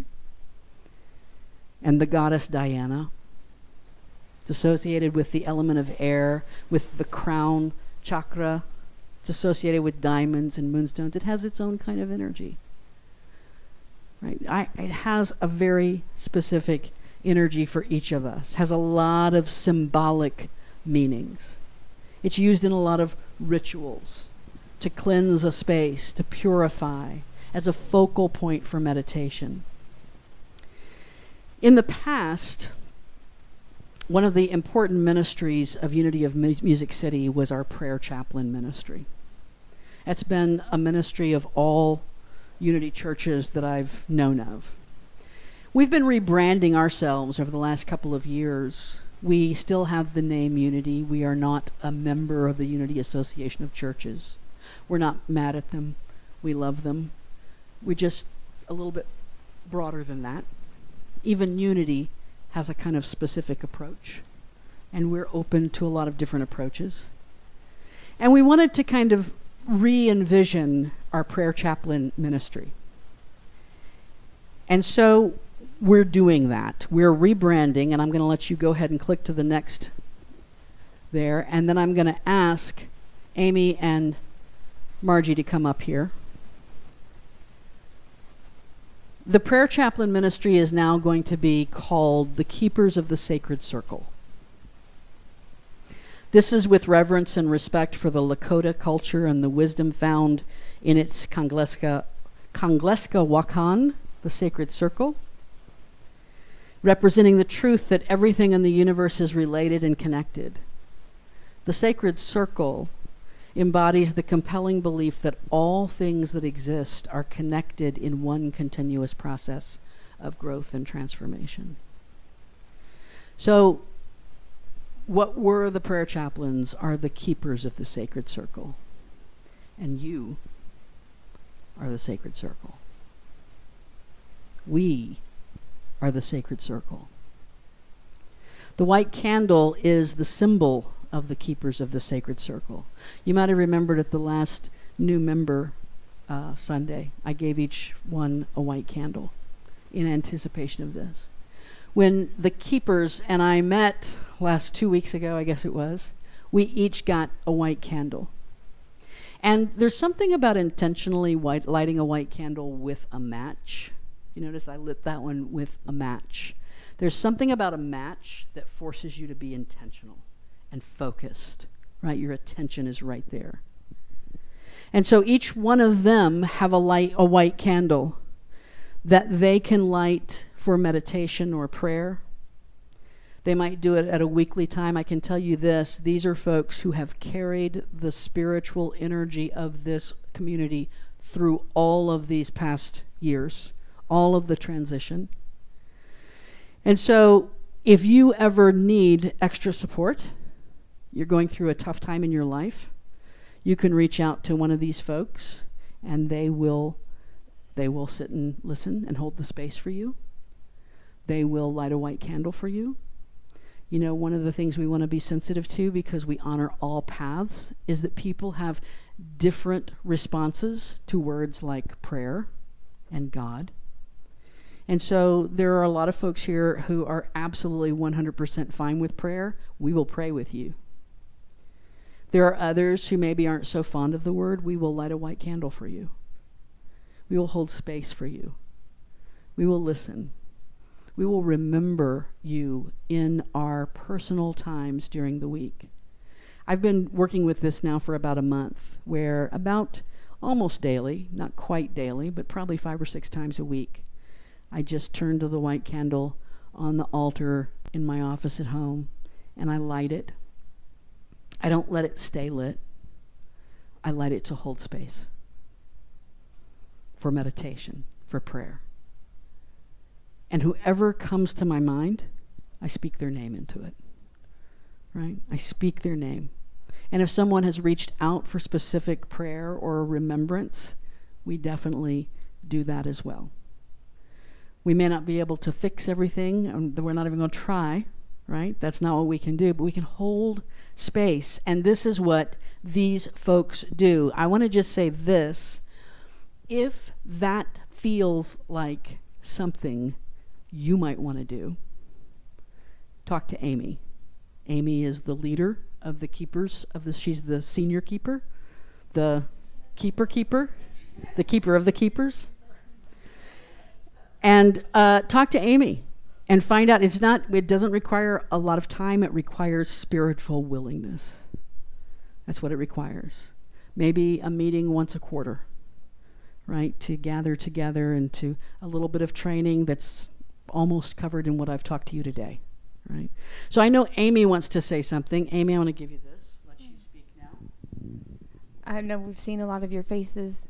And the goddess Diana. It's associated with the element of air, with the crown chakra. It's associated with diamonds and moonstones. It has its own kind of energy. Right? It has a very specific energy for each of us. Has a lot of symbolic meanings. It's used in a lot of rituals to cleanse a space, to purify, as a focal point for meditation. In the past, one of the important ministries of Unity of Music City was our prayer chaplain ministry. It's been a ministry of all Unity churches that I've known of. We've been rebranding ourselves over the last couple of years. We still have the name Unity. We are not a member of the Unity Association of Churches. We're not mad at them. We love them. We're just a little bit broader than that. Even Unity has a kind of specific approach, and we're open to a lot of different approaches. And we wanted to kind of re-envision our prayer chaplain ministry. And so we're doing that. We're rebranding, and I'm going to let you go ahead and click to the next there, and then I'm going to ask Amy and Margie to come up here. The prayer chaplain ministry is now going to be called the Keepers of the Sacred Circle. This is with reverence and respect for the Lakota culture and the wisdom found in its Kangleska Wakan, the sacred circle, representing the truth that everything in the universe is related and connected. The sacred circle embodies the compelling belief that all things that exist are connected in one continuous process of growth and transformation. So, what were the prayer chaplains are the keepers of the sacred circle. And you are the sacred circle. We are the sacred circle. The white candle is the symbol of the keepers of the sacred circle. You might have remembered at the last new member Sunday, I gave each one a white candle in anticipation of this. When the keepers and I met last 2 weeks ago, I guess it was, we each got a white candle. And there's something about intentionally lighting a white candle with a match. You notice I lit that one with a match. There's something about a match that forces you to be intentional and focused, right? Your attention is right there. And so each one of them have a white candle that they can light for meditation or prayer. They might do it at a weekly time. I can tell you this, these are folks who have carried the spiritual energy of this community through all of these past years, all of the transition. And so If you ever need extra support, you're going through a tough time in your life, you can reach out to one of these folks, and they will sit and listen and hold the space for you. They will light a white candle for you. You know, one of the things we want to be sensitive to, because we honor all paths, is that people have different responses to words like prayer and God. And so there are a lot of folks here who are absolutely 100% fine with prayer. We will pray with you. There are others who maybe aren't so fond of the word. We will light a white candle for you. We will hold space for you. We will listen. We will remember you in our personal times during the week. I've been working with this now for about a month, where about almost daily, not quite daily, but probably 5 or 6 times a week, I just turn to the white candle on the altar in my office at home, and I light it. I don't let it stay lit. I light it to hold space for meditation, for prayer. And whoever comes to my mind, I speak their name into it, right? I speak their name. And if someone has reached out for specific prayer or remembrance, we definitely do that as well. We may not be able to fix everything, and we're not even going to try, right? That's not what we can do, but we can hold space. And this is what these folks do. I want to just say this. If that feels like something you might want to do, talk to Amy. Amy is the leader of the keepers of this. She's the senior keeper, the keeper of the keepers. And talk to Amy and find out. It doesn't require a lot of time. It requires spiritual willingness. That's what it requires. Maybe a meeting once a quarter, right? To gather together and to a little bit of training that's almost covered in what I've talked to you today, right? So I know Amy wants to say something. Amy, I want to give you this. Let you speak now. I know we've seen a lot of your faces.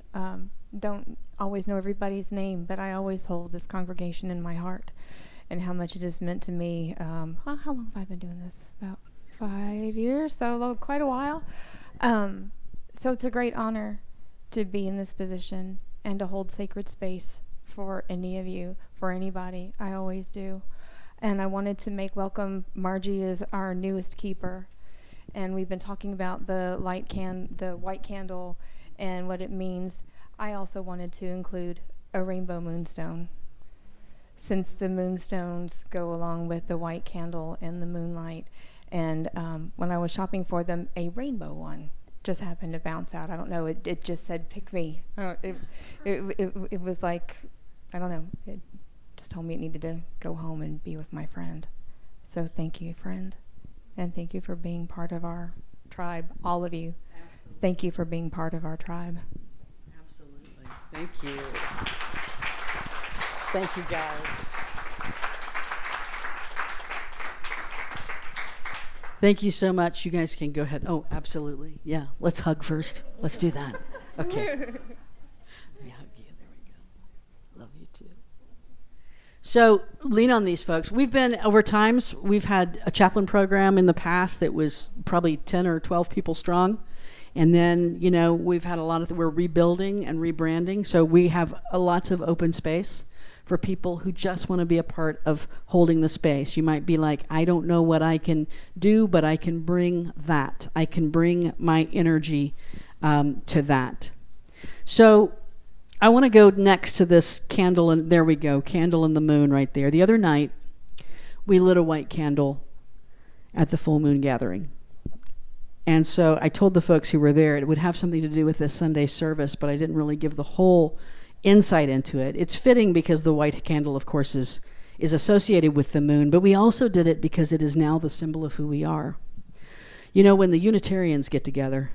Don't always know everybody's name, but I always hold this congregation in my heart and how much it has meant to me. How long have I been doing this? About 5 years, so quite a while. So it's a great honor to be in this position and to hold sacred space for any of you, for anybody. I always do. And I wanted to make welcome Margie as our newest keeper. And we've been talking about the white candle and what it means. I also wanted to include a rainbow moonstone, since the moonstones go along with the white candle and the moonlight. And when I was shopping for them, a rainbow one just happened to bounce out. I don't know. It just said, "Pick me." It was like, I don't know. It just told me it needed to go home and be with my friend. So thank you, friend. And thank you for being part of our tribe, all of you. Absolutely. Thank you for being part of our tribe. Absolutely. Thank you. Thank you, guys. Thank you so much. You guys can go ahead. Oh, absolutely. Yeah. Let's hug first. Let's do that. Okay. Let me hug you. There we go. Love you too. So lean on these folks. We've been, over times, we've had a chaplain program in the past that was probably 10 or 12 people strong. And then, we've had a lot of, we're rebuilding and rebranding. So we have lots of open space for people who just want to be a part of holding the space. You might be like, I don't know what I can do, but I can bring that. I can bring my energy to that. So I want to go next to this candle, and there we go, candle in the moon right there. The other night, we lit a white candle at the full moon gathering. And so I told the folks who were there it would have something to do with this Sunday service, but I didn't really give the whole insight into it. It's fitting because the white candle, of course, is associated with the moon, but we also did it because it is now the symbol of who we are. When the Unitarians get together,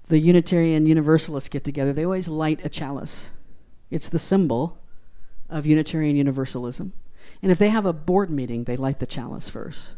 the Unitarian Universalists get together, they always light a chalice. It's the symbol of Unitarian Universalism. And if they have a board meeting, they light the chalice first.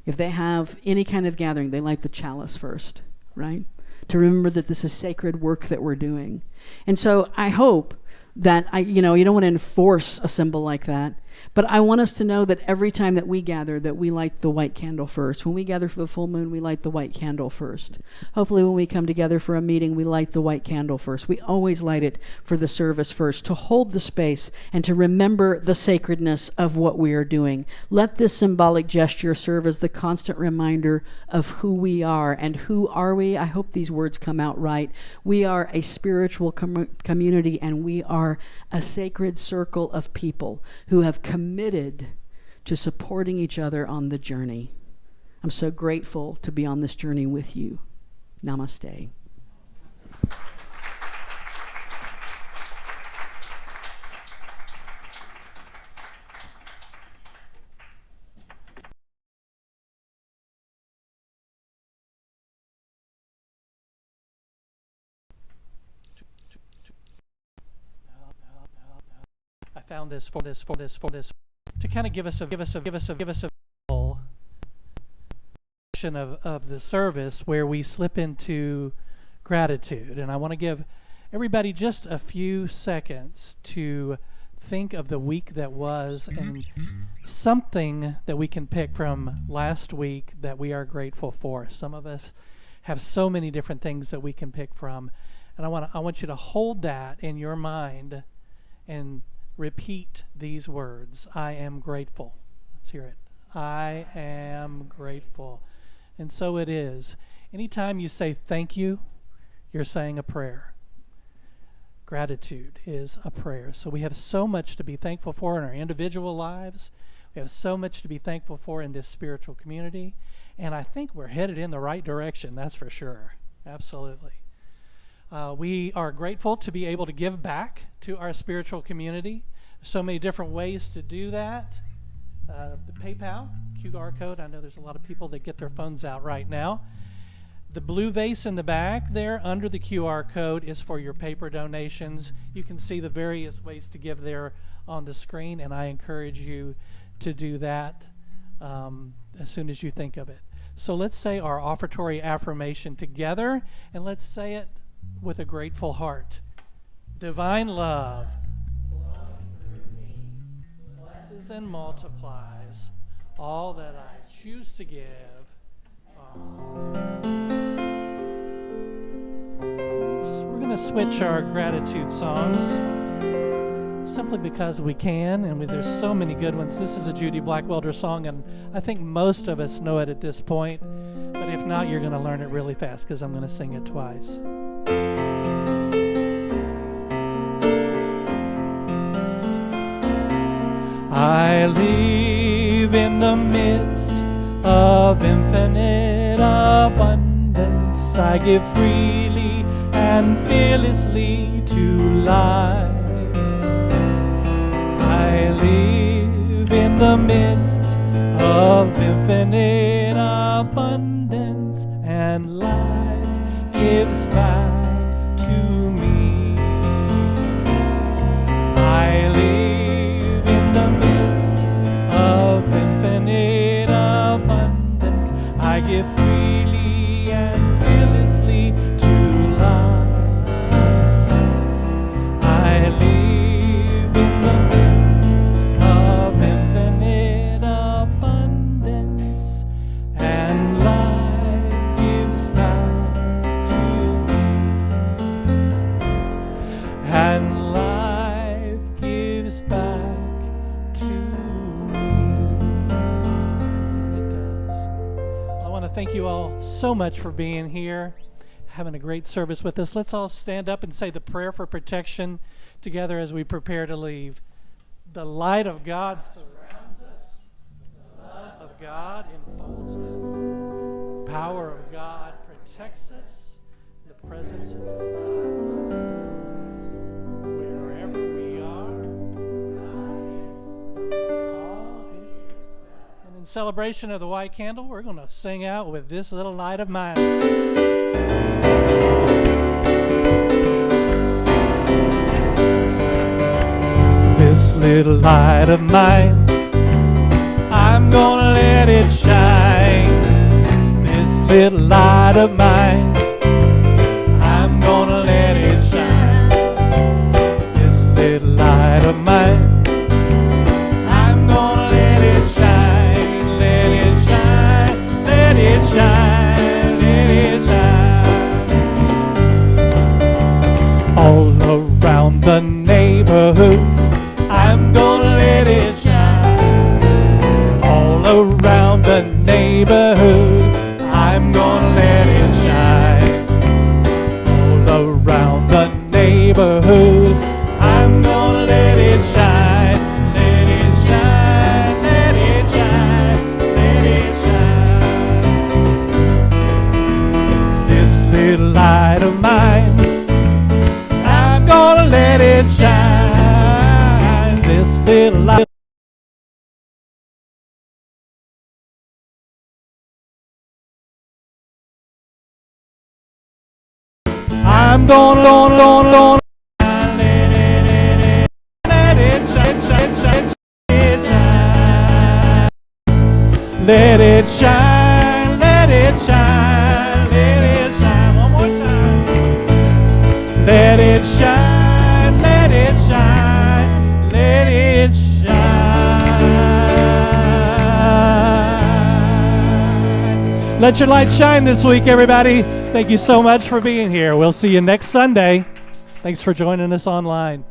If they have any kind of gathering, they light the chalice first, right? To remember that this is sacred work that we're doing. And so I hope that, you don't want to enforce a symbol like that, But I want us to know that every time that we gather, that we light the white candle first. When we gather for the full moon, we light the white candle first. Hopefully when we come together for a meeting, we light the white candle first. We always light it for the service first, to hold the space and to remember the sacredness of what we are doing. Let this symbolic gesture serve as the constant reminder of who we are. And who are we? I hope these words come out right. We are a spiritual community, and we are a sacred circle of people who have committed to supporting each other on the journey. I'm so grateful to be on this journey with you. Namaste. I found this to kind of give us a of the service where we slip into gratitude. And I want to give everybody just a few seconds to think of the week that was and something that we can pick from last week that we are grateful for. Some of us have so many different things that we can pick from. And I want you to hold that in your mind and repeat these words. I am grateful. Let's hear it. I am grateful. And so it is. Anytime you say thank you, you're saying a prayer. Gratitude is a prayer. So we have so much to be thankful for in our individual lives. We have so much to be thankful for in this spiritual community. And I think we're headed in the right direction, that's for sure. Absolutely. We are grateful to be able to give back to our spiritual community. So many different ways to do that. The PayPal QR code. I know there's a lot of people that get their phones out right now. The blue vase in the back there under the QR code is for your paper donations. You can see the various ways to give there on the screen, and I encourage you to do that as soon as you think of it. So let's say our offertory affirmation together, and let's say it with a grateful heart. Divine love blesses and multiplies all that I choose to give. We're going to switch our gratitude songs simply because we can, and there's so many good ones. This is a Judy Blackwelder song, and I think most of us know it at this point, but if not, you're going to learn it really fast because I'm going to sing it twice. I live in the midst of infinite abundance. I give freely and fearlessly to life. I live in the midst of infinite abundance, and life gives back to me. I live in the midst of infinite abundance. I give freely and fearlessly to life. I live in the midst of infinite abundance, and life gives back to me. And life gives back to me. It does. I want to thank you all so much for being here, having a great service with us. Let's all stand up and say the prayer for protection together as we prepare to leave. The light of God surrounds us. The love of God enfolds us. The power of God protects us. The presence of God wherever we are. And in celebration of the white candle, we're going to sing out with This Little Light of Mine. This little light of mine, I'm gonna let it shine. This little light of mine, I'm gonna let it shine. This little light of mine, around the neighborhood. I'm gonna let it shine. All around the neighborhood. I'm gonna let it shine. All around the neighborhood. I'm gonna let it shine. Let it shine. Let it shine. Let it shine. This little light of mine, I'm gonna let it shine. This little light. I'm gonna let it shine, let it shine, let it shine, let it shine. One more time. Let it shine, let it shine, let it shine. Let your light shine this week, everybody. Thank you so much for being here. We'll see you next Sunday. Thanks for joining us online.